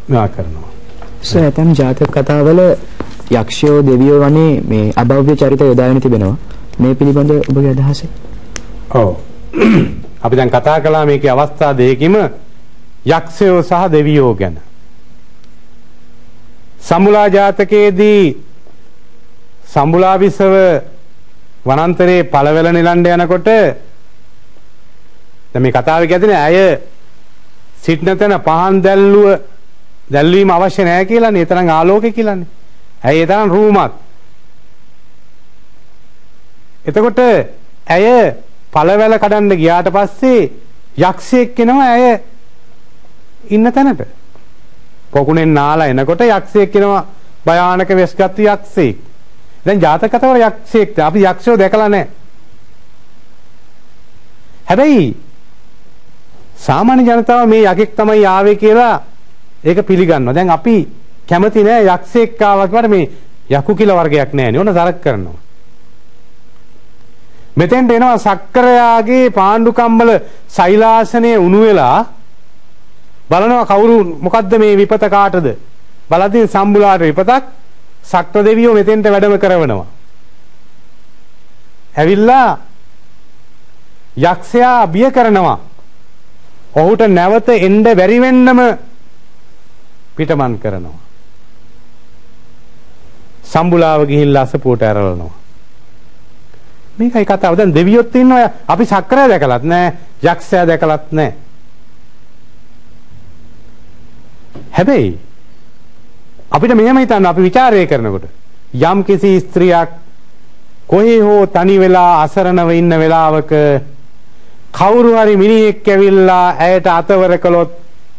නා කරනවා. සෑතම් ජාතක කතාවල යක්ෂයෝ දෙවියෝ වනේ මේ අභව්‍ය චරිත යොදාගෙන තිබෙනවා. මේ පිළිබඳ ඔබගේ අදහස? ඔව්. අපි දැන් කතා කළා මේකේ අවස්ථා දෙකකින්ම යක්ෂයෝ සහ දෙවියෝ ගැන. සම්බුලා ජාතකයේදී සම්බුලා විසව වනාන්තරයේ පළවැල නෙලන්න යනකොට දැන් මේ කතාවේ කියදෙන අය සිටින තැන පහන් දැල්වීම අවශ්‍ය නැහැ කියලානේ. ඒ තරම් ආලෝකය කියලානේ. ඇයි ඒ තරම් රූමත්. එතකොට ඇය පළවැල කඩන්න ගියාට පස්සේ යක්ෂයෙක් එනවා ඇය ඉන්න තැනට. පොකුණෙන් නාලා එනකොට යක්ෂයෙක් එනවා භයානක වෙස්ගත් යක්ෂයෙක්. දැන් ජාතක කතාවල යක්ෂයෙක් අපි යක්ෂයෝ දැකලා නැහැ. හැබැයි සාමාන්‍ය ජනතාව මේ යකෙක් තමයි ආවේ කියලා ඒක පිළිගන්නවා. දැන් අපි කැමති නෑ යක්ෂයෙක් ආවා කියවට මේ යකු කියලා වර්ගයක් නෑනේ. ඕන තරක් කරනවා. මෙතෙන්ට එනවා සක්කරයාගේ පාණ්ඩු කම්බල සෛලාසනයේ උණු වෙලා බලනවා කවුරු මොකද්ද මේ විපත කාටද? බලද්දී සම්බුලාට විපතක් සක්‍ර දෙවියෝ මෙතෙන්ට වැඩම කරවනවා. ඇවිල්ලා යක්ෂයා බිය කරනවා. ඔහුට නැවත එන්න බැරි වෙන්නම පිටමන් කරනවා. සම්බුලාව ගිහිල්ලා අසපුවට ඇරලනවා. මේකයි කතාව. දැන් දෙවියොත් ඉන්නවා. අපි සක්‍රය දැකලත් නැහැ, යක්ෂයා දැකලත් නැහැ. හැබැයි අපිට මෙහෙම හිතන්න අපි ਵਿਚාරය කරනකොට යම් කිසි ස්ත්‍රියක් කොහේ හෝ තනි වෙලා අසරණව ඉන්න වෙලාවක කවුරු හරි මිනිහෙක් ඇවිල්ලා ඇයට අතවර කළොත්,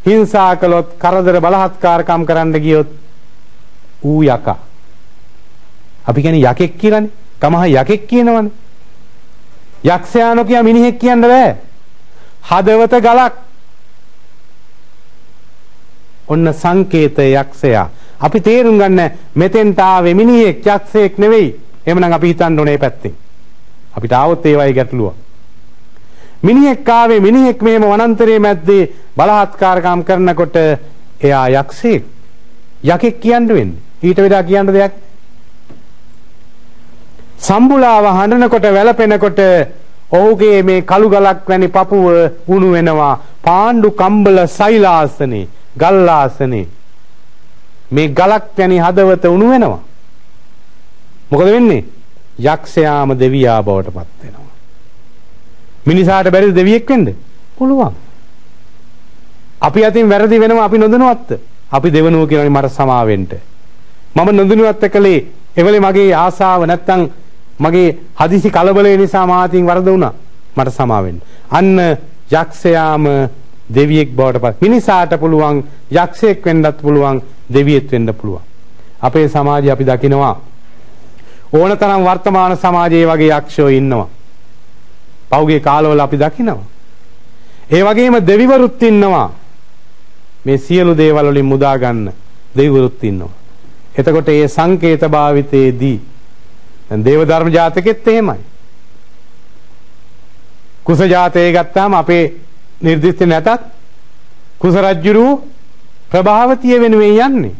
හිංසා කළොත්, කරදර බලහත්කාරකම් කරන්න ගියොත් ඌ යකා. අපි කියන්නේ යකෙක් කියලානේ. තමහ යකෙක් කියනවනේ. යක්ෂයා නොකිය මිනිහෙක් කියන්න බෑ. හදවත ගලක්. ඔන්න සංකේත යක්ෂයා. අපි තේරුම් ගන්න මෙතෙන්ට ආවේ මිනිහෙක් යක්ෂයෙක් නෙවෙයි. එහෙමනම් අපි හිතන්න ඕනේ පැත්තෙන්. අපිට ආවොත් ඒ වගේ ගැටලුව. මිනිහෙක් ආවේ මිනිහෙක් මෙහෙම වනාන්තරයේ මැද්දේ බලහත්කාරකම් කරනකොට එයා යක්ෂයෙක්. යකෙක් කියන්න වෙන්නේ. ඊට වඩා කියන්න දෙයක්. සම්බුලාව හඬනකොට වැළපෙනකොට ඔහුගේ මේ කළු ගලක් වැනි පපුව උණු වෙනවා. පාණ්ඩු කම්බල සෛලාසනේ, ගල්ලාසනේ මේ ගලක් වැනි හදවත උණු වෙනවා. මොකද වෙන්නේ? යක්ෂයාම දෙවියා බවට පත් වෙනවා. මිනිසාට බැරිද දෙවියෙක් වෙන්න? පුළුවන්. අපි අතින් වැරදි වෙනවා අපි නොදැනුවත්ද? අපි දෙවනුව කියනවානේ මට සමා වෙන්න. මම නොදැනුවත් කළේ එවලේ මගේ ආසාව නැත්තම් මගේ හදිසි කලබලය නිසා මාතින් වරද වුණා. මට සමා වෙන්න. අන්න යක්ෂයාම දෙවියෙක් බවට පත්. මිනිසාට පුළුවන් යක්ෂයෙක් වෙන්නත් පුළුවන්, දෙවියෙක් වෙන්න පුළුවන්. අපේ සමාජයේ අපි දකිනවා ඕනතරම් වර්තමාන සමාජයේ වගේ යක්ෂයෝ ඉන්නවා. පෞගේ කාලවල අපි දකිනවා. ඒ වගේම දෙවිවරුත් ඉන්නවා. මේ සියලු දේවල් වලින් මුදා ගන්න දෙවිවරුත් ඉන්නවා. එතකොට මේ සංකේත භාවිතයේදී දැන් දේව ධර්ම ජාතකෙත් එහෙමයි. කුස ජාතකය ගත්තාම අපේ නිර්දිෂ්ට නැතත් කුස රජුරු ප්‍රභාවතිය වෙනුවෙන් යන්නේ.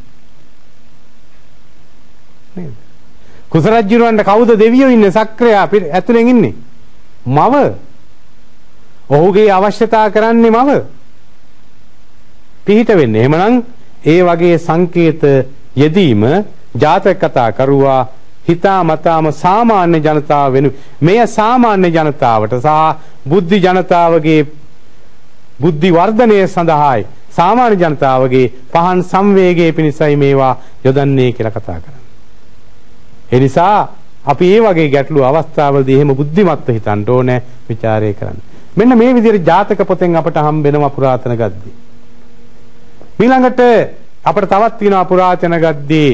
නේද? කුස රජුරවන්ට කවුද දෙවියෝ ඉන්නේ? සක්‍රයා ඇතුලෙන් ඉන්නේ. මව. ඔහුගේ අවශ්‍යතා කරන්නේ මව. පිහිට වෙන්නේ. එහෙමනම් ඒ වගේ සංකේත යෙදීම ජාතක කතා කරුවා හිතා මතාම සාමාන්‍ය ජනතාව වෙනු මෙය සාමාන්‍ය ජනතාවට සහ බුද්ධි ජනතාවගේ බුද්ධි වර්ධනය සඳහායි සාමාන්‍ය ජනතාවගේ පහන් සංවේගයේ පිණිසයි මේවා යොදන්නේ කියලා කතා කරන්නේ. ඒ නිසා අපි මේ වගේ ගැටලු අවස්ථාවලදී එහෙම බුද්ධිමත්ව හිතන්න ඕනේ, ਵਿਚාරය කරන්න. මෙන්න මේ විදිහට ජාතක පොතෙන් අපට හම්බෙනවා පුරාතන ගද්දි. ඊළඟට අපිට තවත් තියෙනවා පුරාතන ගද්දි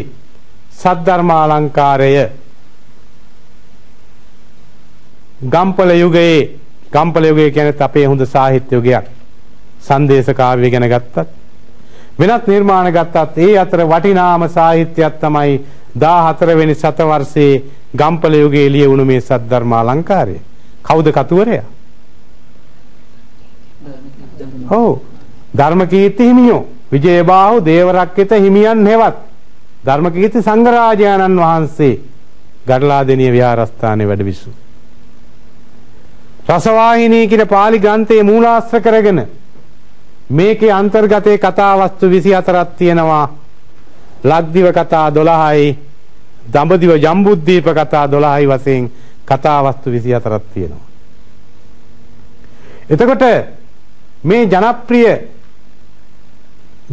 සද්ධර්මාලංකාරය. ගම්පල යුගයේ කියන්නේ අපේ හොඳ සාහිත්‍ය යුගයක්. සංදේශ කාව්‍ය ගැන ගත්තත් වෙනත් නිර්මාණ ගත්තත් ඒ අතර වටිනාම සාහිත්‍යයක් තමයි 14 වෙනි සතවර්ෂයේ ගම්පල යුගයේ ලියවුණු මේ සද්ධර්මාලංකාරය. කවුද කතුවරයා? ඔව්, ධර්මකීර්ති හිමියෝ. විජයබාහු දේවරක්කිත හිමියන් හෙවත් ධර්මකීර්ති සංඝරාජානන් වහන්සේ ගඩලාදෙණිය විහාරස්ථානයේ වැඩ විසු. රසවාහිනී කියන පාලි ග්‍රන්ථයේ මූලාශ්‍ර කරගෙන මේකේ අන්තර්ගතයේ කතා වස්තු 24ක් තියෙනවා. ලක්දිව කතා 12යි, දඹදිව ජම්බුද්දීප කතා 12යි වශයෙන් කතා වස්තු 24ක් තියෙනවා. එතකොට මේ ජනප්‍රිය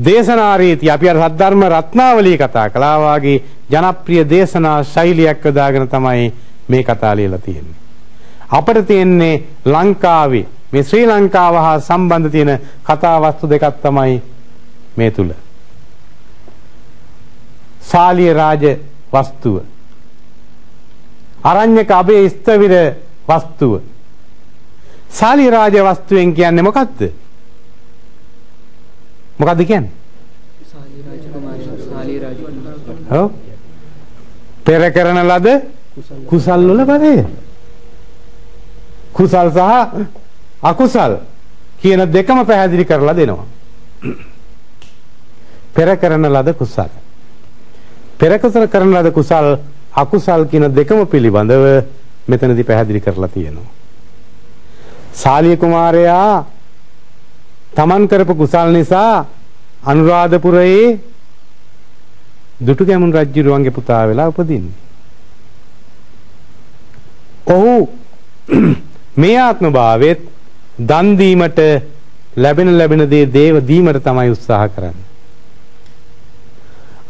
දේශනා රීතිය අපි අර සද්ධර්ම රත්නාවලිය කතා කළා වාගේ ජනප්‍රිය දේශනා ශෛලියක් යොදාගෙන තමයි මේ කතා ලියලා තියෙන්නේ. අපිට තියෙන්නේ ලංකාවේ මේ ශ්‍රී ලංකාව හා සම්බන්ධ තියෙන කතා වස්තු දෙකක් තමයි මේ තුල. ශාලිය රාජ වස්තුව, අරණ්‍යක අබේ ස්ථවිර වස්තුව. ශාලිය රාජ වස්තුවෙන් කියන්නේ මොකද්ද? මොකද්ද කියන්නේ? ශාලිය රාජ කුමාරයා. ඔව්. පෙර කරන ලද කුසල් වල බලය. කුසල් සහ අකුසල් කියන දෙකම පැහැදිලි කරලා දෙනවා. පෙර කරන ලද කුසල්, පෙර කරන ලද කුසල්, අකුසල් කියන දෙකම පිළිබඳව මෙතනදී පැහැදිලි කරලා තියෙනවා. ශාලිය කුමාරයා තමන් කරපු කුසල් නිසා අනුරාධපුරයේ දුටුගැමුණු රජුරුවන්ගේ පුතා වෙලා උපදින්නේ. ඔහු මේ ආත්ම භාවයේත් දන් දීමට ලැබෙන දේ දේව දීමට තමයි උත්සාහ කරන්නේ.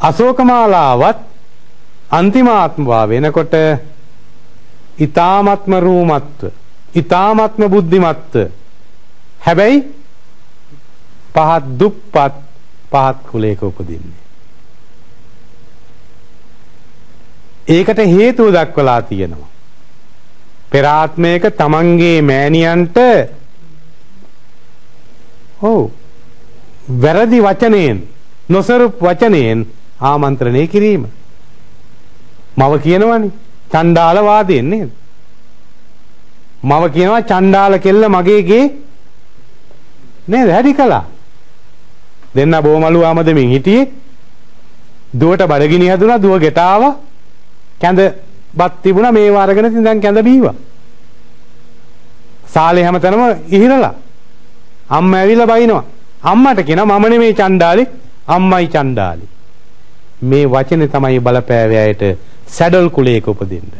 අශෝකමාලාවත් අන්තිම ආත්ම භාවය වෙනකොට ඊ타ත්ම රූමත්ව, ඊ타ත්ම බුද්ධිමත්ව, හැබැයි පහත් දුප්පත් පහත් කුලයක උපදින්නේ. ඒකට හේතුව දක්වලා තියෙනවා. පෙර ආත්මයක තමන්ගේ මෑණියන්ට වැරදි වචනයෙන්, නොසරුප් වචනයෙන් ආමන්ත්‍රණය කිරීම. මව කියනවනේ චණ්ඩාල වාදයෙන් නේද? මව කියනවා චණ්ඩාල කෙල්ල මගේ ගේ නේද හැටි කළා. දෙන්න බොමලු ආමදමින් හිටියේ. දුවට බඩගිනි හැදුනා, දුව ගෙට ආවා. කැඳ බත් තිබුණා, මේව අරගෙන ඉතින් දැන් කැඳ බීවා. සාලේ හැමතැනම ඉහිරලා. අම්මා ඇවිල්ලා බයිනවා. අම්මට කියනවා මම නෙමෙයි චණ්ඩාලි, අම්මයි චණ්ඩාලි. මේ වචනේ තමයි බලපෑවේ අයට සැඩල් කුලයක උපදින්න.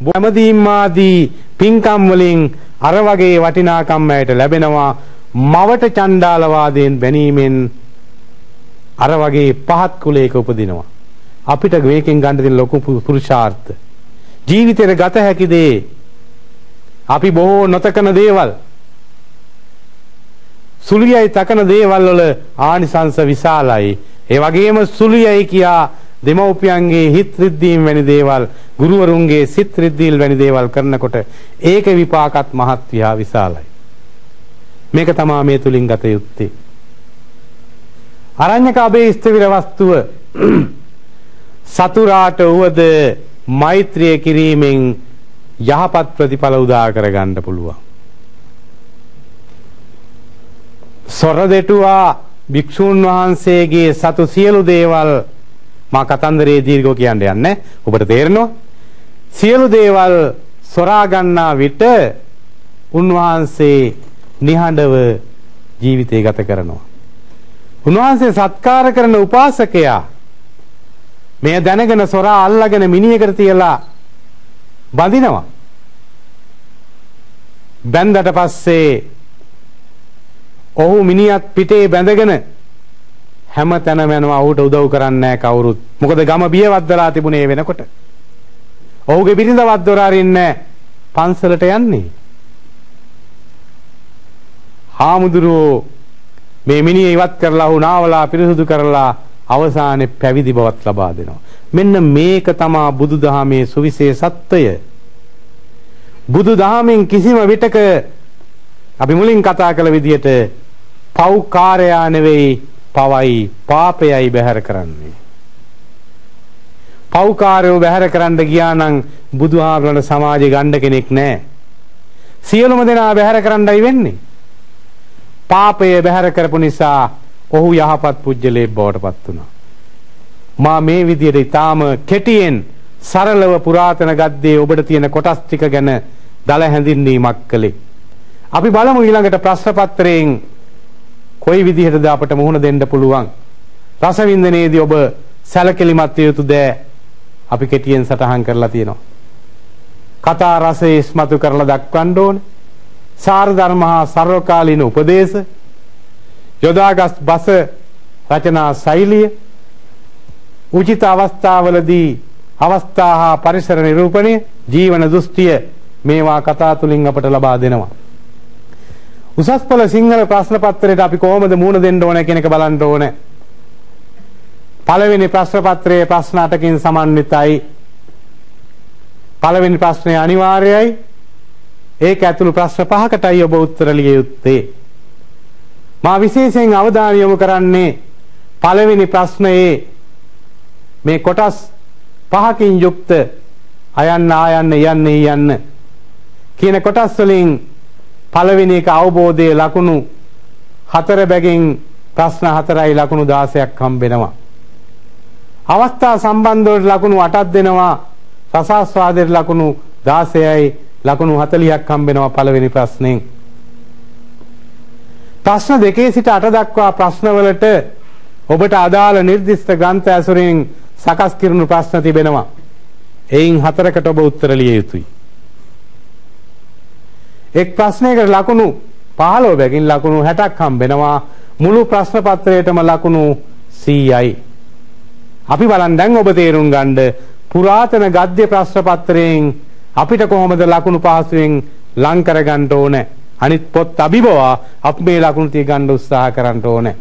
හැමදීම් ආදී පින්කම් වලින් අර වගේ වටිනාකම් අයට ලැබෙනවා. මවට චණ්ඩාල වාදයෙන් බැනීමෙන් අර වගේ පහත් කුලයක උපදිනවා. අපිට මේකෙන් ගන්න තියෙන ලොකු පුරුෂාර්ථ ජීවිතේට ගත හැකි දේ අපි බොහෝ නොතකන දේවල්, සුලියයි තකන දේවල් වල ආනිසංස විශාලයි. ඒ වගේම සුලියයි කියා දෙමව්පියන්ගේ හිත් රිද්දීම් වැනි දේවල්, ගුරුවරුන්ගේ සිත් රිද්දීල් වැනි දේවල් කරනකොට ඒක විපාකත් මහත් විශාලයි. මේක තමයි මේ තුලින් ගත යුත්තේ. අරඤ්‍යක අබේ ස්ථවිර වස්තුව සතුරාට උවද මෛත්‍රිය කිරීමෙන් යහපත් ප්‍රතිඵල උදා කරගන්න පුළුවන්. සොර දෙටුවා භික්ෂූන් වහන්සේගේ සතු සියලු දේවල් මා කතන්දරේ දීර්ඝව කියන්න යන්නේ. ඔබට තේරෙනවා? සියලු දේවල් සොරා ගන්නා විට උන්වහන්සේ නිහඬව ජීවිතය ගත කරනවා. උන්වහන්සේ සත්කාර කරන උපාසකයා මේ දැනගෙන සොරා අල්ලගෙන මිනිහෙකට තියලා බඳිනවා. බැන්දට පස්සේ ඔහු මිනිහත් පිටේ බැඳගෙන හැම තැනම යනවා ඔහුට උදව් කරන්නේ නැහැ කවුරුත්. මොකද ගම බියවත් වෙලා තිබුණේ වෙනකොට. ඔහුගේ බිරිඳවත් දොර අරින්නේ පන්සලට යන්නේ. හාමුදුරුවෝ මේ මිනිහ ඉවත් කරලා ඔහු නාවලා පිරිසුදු කරලා අවසානයේ පැවිදි බවත් ලබා දෙනවා. මෙන්න මේක තමයි බුදුදහමේ සුවිශේෂත්වය. බුදුදහමෙන් කිසිම විටක අපි මුලින් කතා කළ විදිහට පව්කාරයා නෙවෙයි පවයි පාපයයි බැහැර කරන්නේ. පව්කාරයෝ බැහැර කරන්න ගියා නම් බුදුහාමුදුරන්ට සමාජේ ගන්න කෙනෙක් නැහැ. සියලුම දෙනා බැහැර කරන්නයි වෙන්නේ. පාපය බැහැර කරපු නිසා ඔහු යහපත් පුජ්‍යලේ බවට පත් වුණා. මා මේ විදිහට ඊටාම කෙටියෙන් සරලව පුරාතන ගද්දේ ඔබට තියෙන කොටස් ටික ගැන දල හැඳින්වීමක් කළේ. අපි බලමු ඊළඟට ප්‍රශ්න පත්‍රයෙන් කොයි විදිහටද අපට මුහුණ දෙන්න පුළුවන්. රසවින්දනයේදී ඔබ සැලකිලිමත් යුතු දෑ අපි කෙටියෙන් සටහන් කරලා තියෙනවා. කතා රසය ඉස්මතු කරලා දක්වන්න ඕනේ. සාර ධර්ම හා සර්වකාලීන උපදේශ, යොදාගත් බස රචනා ශෛලිය, උචිත අවස්ථාවලදී අවස්ථා හා පරිසර නිරූපණය, ජීවන දෘෂ්ටිය මේවා කතා තුලින් අපට ලබා දෙනවා. උසස් පෙළ සිංහල ප්‍රශ්න පත්‍රයට අපි කොහොමද මුහුණ දෙන්න ඕන කියන එක බලන්න ඕනේ. පළවෙනි ප්‍රශ්න පත්‍රයේ ප්‍රශ්න 8කින් සමන්විතයි. පළවෙනි ප්‍රශ්නය අනිවාර්යයි. ඒක ඇතුළු ප්‍රශ්න 5කටයි ඔබ උත්තර ලිය යුත්තේ. මා විශේෂයෙන් අවධානය යොමු කරන්නේ පළවෙනි ප්‍රශ්නයේ මේ කොටස් 5කින් යුක්ත අයන්න ආයන්න යන්න කියන කොටස් වලින් පළවෙනි එක අවබෝධයේ ලකුණු 4 බැගින් ප්‍රශ්න 4යි ලකුණු 16ක් හම්බෙනවා. අවස්ථා සම්බන්ධව ලකුණු 8ක් දෙනවා. රසාස්වාදයට ලකුණු 16යි ලකුණු 40ක් හම්බෙනවා පළවෙනි ප්‍රශ්නෙන්. ප්‍රශ්න 2 සිට 8 දක්වා ප්‍රශ්නවලට ඔබට අදාළ නිර්දිෂ්ට ග්‍රන්ථ ඇසුරින් සකස් කිරුණු ප්‍රශ්න තිබෙනවා. එයින් 4කට ඔබ උත්තර ලිය යුතුයි. එක් ප්‍රශ්නයකට ලකුණු 15 බැගින් ලකුණු 60ක් හම්බෙනවා. මුළු ප්‍රශ්න පත්‍රයේටම ලකුණු 100යි. අපි බලන්න දැන් ඔබ තේරුම් ගන්න පුරාතන ගද්‍ය ප්‍රශ්න පත්‍රයෙන් අපිට කොහොමද ලකුණු පහසුවෙන් ලං කර ගන්න ඕනේ. අනිත් පොත් අභිබවා අපි මේ ලකුණු තිය ගන්න උත්සාහ කරන්න ඕනේ.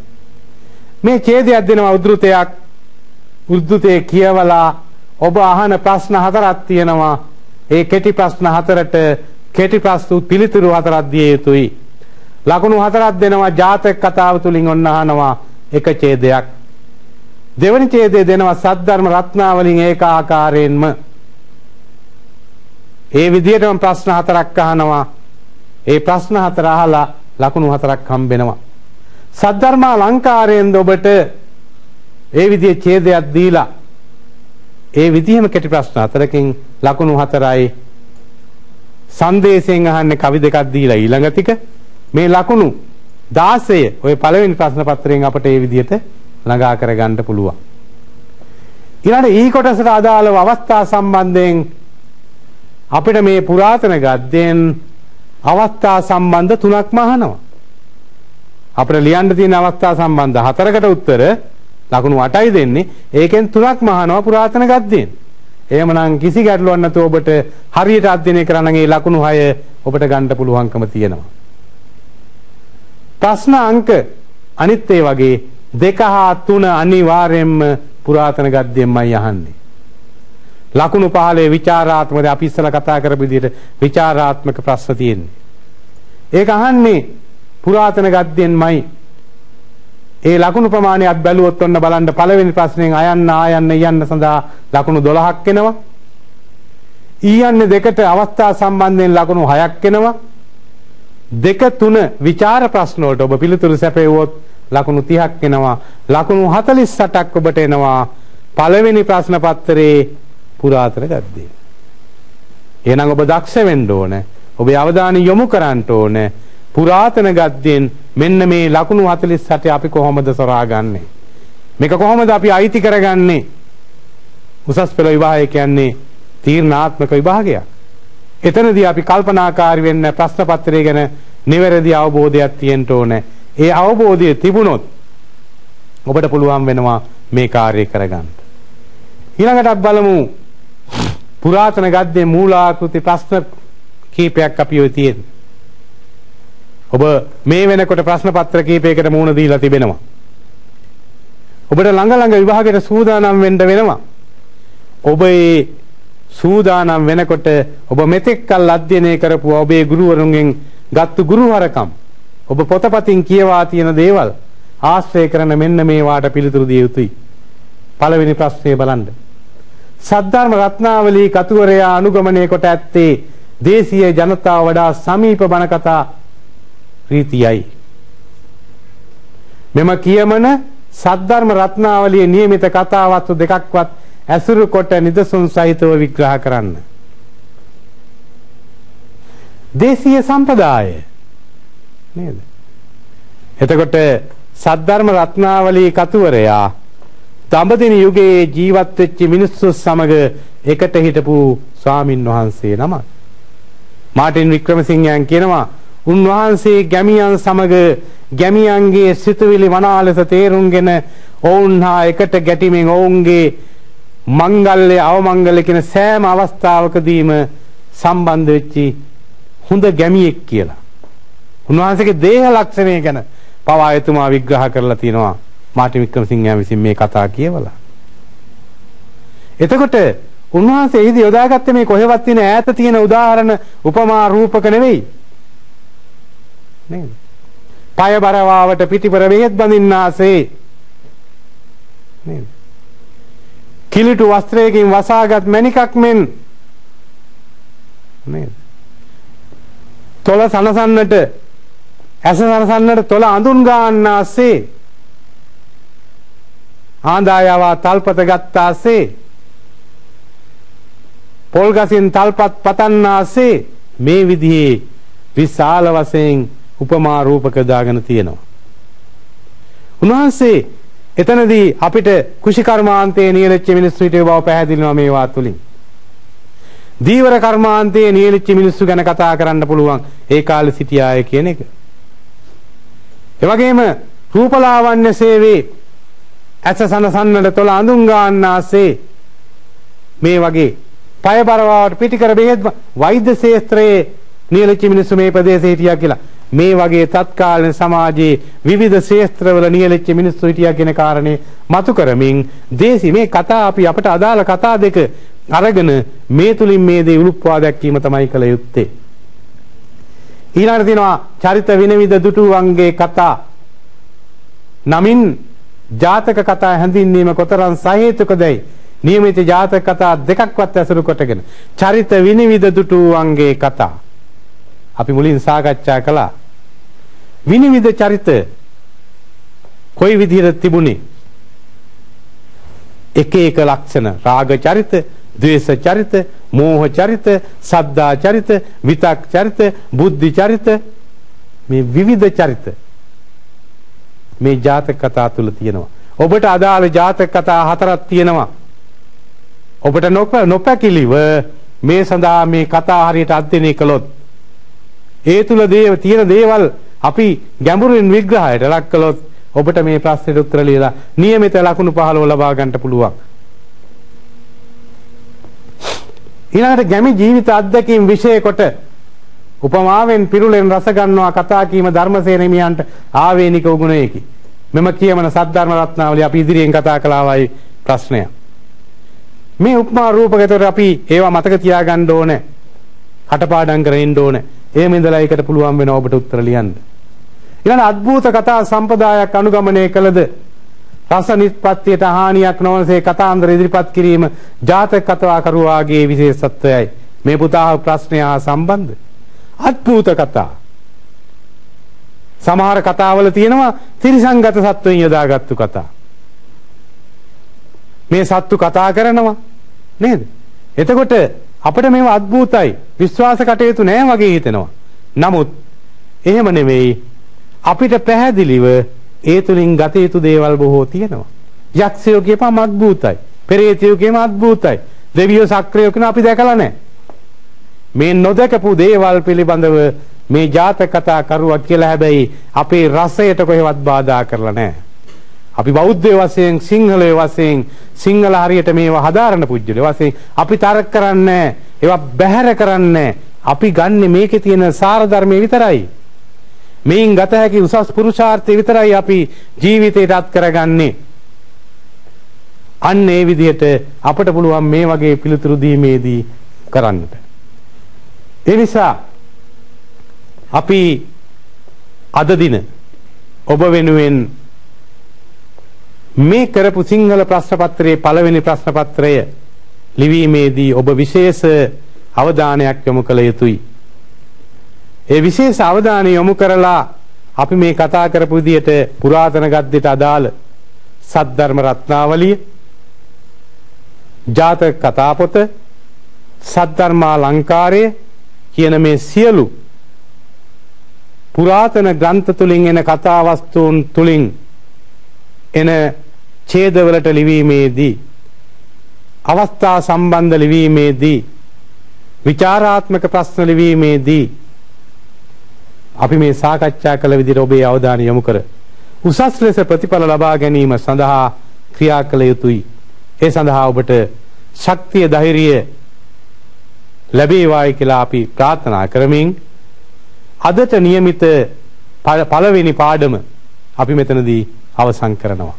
මේ ඡේදයක් දෙනවා උද්ෘතයක්. උද්ෘතේ කියවලා ඔබ අහන ප්‍රශ්න 4ක් තියෙනවා. ඒ කෙටි ප්‍රශ්න 4ට කෙටි ප්‍රශ්න පිළිතුරු 4ක් දිය යුතුයි. ලකුණු 4ක් දෙනවා ජාතක කතාව තුලින් ඔන්න අහනවා එක ඡේදයක්. දෙවනි ඡේදය දෙනවා සද්ධර්ම රත්නාවලින් ඒකාකාරයෙන්ම. ඒ විදිහටම ප්‍රශ්න 4ක් අහනවා. ඒ ප්‍රශ්න 4 අහලා ලකුණු 4ක් හම්බෙනවා. සද්ධර්ම අලංකාරයෙන් ඔබට ඒ විදිහේ ඡේදයක් දීලා ඒ විදිහම කෙටි ප්‍රශ්න 4කින් ලකුණු 4යි. සංදේශයෙන් අහන්නේ කවි දෙකක් දීලා ඊළඟ ටික මේ ලකුණු 16 ඔය පළවෙනි ප්‍රශ්න පත්‍රයෙන් අපට ඒ විදිහට ළඟා කරගන්න පුළුවන්. ඊළඟ ඊ කොටසට අදාළව අවස්ථා සම්බන්ධයෙන් අපිට මේ පුරාතන ගද්දෙන් අවස්ථා සම්බන්ධ 3ක්ම අහනවා. අපිට ලියන්න තියෙන අවස්ථා සම්බන්ධ 4කට උත්තර ලකුණු 8යි දෙන්නේ. ඒකෙන් 3ක්ම අහනවා පුරාතන ගද්දෙන්. එහෙමනම් කිසි ගැටලුවක් නැතුව ඔබට හරියට අධ්‍යයනය කරා නම් ඒ ලකුණු 6 ඔබට ගන්න පුළුවන්කම තියෙනවා. ප්‍රශ්න අංක අනිත් ඒ වගේ 2 හා 3 අනිවාර්යයෙන්ම පුරාතන ගද්දෙන්මයි අහන්නේ. ලකුණු 15 විචාරාත්මක අපි ඉස්සලා කතා කරපු විදිහට විචාරාත්මක ප්‍රශ්න තියෙන්නේ. ඒක අහන්නේ පුරාතන ගද්දෙන්මයි. ඒ ලකුණු ප්‍රමාණයක් බැලුවොත් ඔන්න බලන්න පළවෙනි ප්‍රශ්නෙන් අයන්න ආයන්න යන්න සඳහා ලකුණු 12ක් එනවා. ඊයන්නේ දෙකට අවස්ථා සම්බන්ධයෙන් ලකුණු 6ක් එනවා. 2 3 විචාර ප්‍රශ්න වලට ඔබ පිළිතුරු සැපෙවුවොත් ලකුණු 30ක් එනවා. ලකුණු 48ක් ඔබට එනවා පළවෙනි ප්‍රශ්න පත්‍රයේ පුරාතන ගද්දේ. එහෙනම් ඔබ දක්ෂ වෙන්න ඕනේ. ඔබේ අවධානය යොමු කරන්න ඕනේ. පුරාතන ගද්දෙන් මෙන්න මේ ලකුණු 48 අපි කොහොමද සොරාගන්නේ? මේක කොහොමද අපි අයිති කරගන්නේ? උසස් පෙළ විභාගය කියන්නේ තීරණාත්මක විභාගයක්. එතනදී අපි කල්පනාකාරී වෙන්න ප්‍රශ්න පත්‍රය ගැන නිවැරදි අවබෝධයක් තියෙන්න ඕනේ. ඒ අවබෝධය තිබුණොත් ඔබට පුළුවන් වෙනවා මේ කාර්යය කරගන්න. ඊළඟට බලමු පුරාතන ගද්දේ මූලාකෘති ප්‍රශ්න කීපයක් අපි ඔය තියෙන. ඔබ මේ වෙනකොට ප්‍රශ්න පත්‍ර කීපයකට මුහුණ දීලා තිබෙනවා. ඔබට ළඟ විභාගයට සූදානම් වෙන්න වෙනවා. ඔබ ඒ සූදානම් වෙනකොට ඔබ මෙතෙක් කල් අධ්‍යයනය කරපු ඔබේ ගුරුවරුන්ගෙන් ගත්තු ගුරුවරකම් ඔබ පොතපතින් කියවා තියෙන දේවල් ආශ්‍රය කරන මෙන්න මේවාට පිළිතුරු දිය යුතුයි. පළවෙනි ප්‍රශ්නේ බලන්න. සද්ධර්ම රත්නාවලී කතුවරයා අනුගමනය කොට ඇත්තේ දේශීය ජනතාව වඩා සමීප බණ කතා රීතියයි. මෙම කියමන සද්ධර්ම රත්නාවලියේ නියමිත කතාවස්තු දෙකක්වත් ඇසුරු කොට නිදසුන් සහිතව විග්‍රහ කරන්න. දේශීය සම්ප්‍රදාය නේද? එතකොට සද්ධර්ම රත්නාවලී කතුවරයා දඹදිව යුගයේ ජීවත් වෙච්ච මිනිස්සු සමග එකට හිටපු ස්වාමින් වහන්සේ නමක්. මාටින් වික්‍රමසිංහයන් කියනවා උන්වහන්සේ ගැමියන් සමග ගැමියන්ගේ සිතුවිලි මනාලෙස තේරුම්ගෙන ඔවුන් හා එකට ගැටීමෙන් ඔවුන්ගේ මංගල්‍ය අවමංගල්‍ය කියන සෑම අවස්ථාවකදීම සම්බන්ධ වෙච්චි හොඳ ගැමියෙක් කියලා. උන්වහන්සේගේ දේහ ලක්ෂණය ගැන පවා එතුමා විග්‍රහ කරලා තියෙනවා මාටින් වික්‍රමසිංහයා විසින් මේ කතා කියවලා. එතකොට උන්වහන්සේ ඉදි යොදාගත්තේ මේ කොහෙවත් තියෙන ඈත තියෙන උදාහරණ උපමා රූපක නෙවෙයි. නේද? පය බරවාවට පිටිපර බෙහෙත් බඳින්නාසේ නේද? කිලිටු වස්ත්‍රයකින් වසාගත් මණිකක් මෙන් නේද? තොල සනසන්නට ඇස සනසන්නට තොල අඳුන් ගන්නාසේ ආඳායවා තල්පත ගත්තාසේ පොල් ගසින් තල්පත් පතන්නාසේ මේ විදිහේ විශාල වශයෙන් උපමා රූපක දාගෙන තියෙනවා. උන්වහන්සේ එතනදී අපිට කුෂි කර්මාන්තයේ නියැලෙච්ච මිනිස්සු හිටිය බව පැහැදිලිනවා මේවා තුලින්. දීවර කර්මාන්තයේ නියැලෙච්ච මිනිස්සු ගැන කතා කරන්න පුළුවන් ඒ කාලේ සිටියාය කියන එක. ඒ වගේම රූපලාවන්‍ය සේවයේ ඇස සනසන්නට තොල අඳුන් ගන්නාසේ මේ වගේ පය බරවාවට පිටිකර බෙහෙත් වෛද්‍ය ශාස්ත්‍රයේ නියැලෙච්ච මිනිස්සු මේ ප්‍රදේශයේ හිටියා කියලා. මේ වගේ තත්කාලීන සමාජයේ විවිධ ශාස්ත්‍රවල නියැලෙච්ච මිනිස්සු හිටියා කියන කාරණේ මතු කරමින් දේශී මේ කතා අපි අපට අදාළ කතා දෙක අරගෙන මේ තුලින් මේ දේ උලුප්පවා දැක්වීම තමයි කළ යුත්තේ. ඊළඟට තියෙනවා චරිත විනවිද දුටුවන්ගේ කතා. නමින් ජාතක කතා හැඳින්වීම කොතරම් සහේතුකදයි නියමිත ජාතක කතා දෙකක්වත් ඇසුරු කොටගෙන චරිත විනිවිද දුටුවන්ගේ කතා අපි මුලින් සාකච්ඡා කළා. විනිවිද චරිත කොයි විදිහට තිබුණේ? එක එක ලක්ෂණ රාග චරිත, ද්වේෂ චරිත, මෝහ චරිත, සද්දා චරිත, විතක් චරිත, බුද්ධි චරිත මේ විවිධ චරිත මේ ජාතක කතා තුල තියෙනවා. ඔබට අදාළ ජාතක කතා හතරක් තියෙනවා. ඔබට නොපැකිලිව මේ සඳහා මේ කතා හරියට අධ්‍යයනය කළොත් ඒ තුල තියෙන දේවල් අපි ගැඹුරින් විග්‍රහයට ලක් කළොත් ඔබට මේ ප්‍රශ්නෙට උත්තර ලියලා නියමිත ලකුණු 15 ලබා ගන්නට පුළුවන්. ඊළඟට ගැමි ජීවිත අත්දැකීම් විශේෂ කොට උපමාවෙන් පිරුලෙන් රස ගන්නවා කතා කීම ධර්මසේන හිමියන්ට ආවේනික උගුණයකි. මෙම කියමන සද්ධර්ම රත්නාවලිය අපි ඉදිරියෙන් කතා කළාවයි ප්‍රශ්නය. මේ උපමා රූපකතර අපි ඒවා මතක තියාගන්න ඕනේ. කටපාඩම් කරගෙන ඉන්න ඕනේ. එහෙම ඉඳලා ඒකට පුළුවන් වෙනවා ඔබට උත්තර ලියන්න. ඊළඟ අద్భుත කතා සම්ප්‍රදායක් අනුගමනය කළද රස නිෂ්පත්තියට හානියක් නොවනසේ කතාන්දර ඉදිරිපත් කිරීම ජාතක කතා කරුවාගේ විශේෂත්වයයි. මේ පුතා ප්‍රශ්නය හා සම්බන්ධ අద్భుත කතා. සමහර කතාවල තියෙනවා ත්‍රිසංගත සත්වයන් යොදාගත්තු කතා. මේ සත්තු කතා කරනවා නේද? එතකොට අපිට මේවා අద్భుතයි. විශ්වාස කටයුතු නෑ වගේ හිතෙනවා. නමුත් එහෙම නෙවෙයි. අපිට පැහැදිලිව ඒ තුලින් ගත යුතු දේවල් බොහෝ තියෙනවා. යක්ෂයෝ කියපම අద్భుතයි. පෙරේතයෝ කියම අద్భుතයි. දෙවියෝ සක්‍රියෝ කියන අපි දැකලා නෑ. මේ නොදකපු දේවල් පිළිබඳව මේ ජාතක කතා කරුවා කියලා හැබැයි අපේ රසයට කොහෙවත් බාධා කරලා නැහැ. අපි බෞද්ධ වශයෙන් සිංහලයේ වශයෙන් සිංහල හරියට මේවා හදාරන පුජ්‍යල වශයෙන් අපි තරක කරන්නේ ඒවා බැහැර කරන්නේ අපි ගන්නෙ මේකේ තියෙන සාර ධර්මයේ විතරයි. මේන් ගත හැකි උසස් පුරුෂාර්ථය විතරයි අපි ජීවිතයට අත් කරගන්නේ. අන්න ඒ විදිහට අපට පුළුවන් මේ වගේ පිළිතුරු දීමේදී කරන්නට. ඒ නිසා අපි අද දින ඔබ වෙනුවෙන් මේ කරපු සිංහල ප්‍රශ්න පත්‍රයේ පළවෙනි ප්‍රශ්න පත්‍රය ලිවීමේදී ඔබ විශේෂ අවධානයක් යොමු කළ යුතුයි. ඒ විශේෂ අවධානය යොමු කරලා අපි මේ කතා කරපු විදිහට පුරාතන ගද්දට අදාළ සද්ධර්ම රත්නාවලිය, ජාතක කතා පොත, සද්ධර්මාලංකාරය කියන මේ සියලු පුරාතන ග්‍රන්ථ තුලින් එන කතා වස්තුන් තුලින් එන ඡේදවලට ලිවීමේදී, අවස්ථා සම්බන්ධ ලිවීමේදී, විචාරාත්මක ප්‍රශ්න ලිවීමේදී අපි මේ සාකච්ඡා කළ විදිහට ඔබේ අවධානය යොමු කර උසස් ලෙස ප්‍රතිඵල ලබා ගැනීම සඳහා ක්‍රියා කළ යුතුයි. ඒ සඳහා ඔබට ශක්තිය ධෛර්යය ලැබේවායි කියලා අපි ප්‍රාර්ථනා කරමින් අදට નિયમિત පළවෙනි පාඩම අපි මෙතනදී අවසන් කරනවා.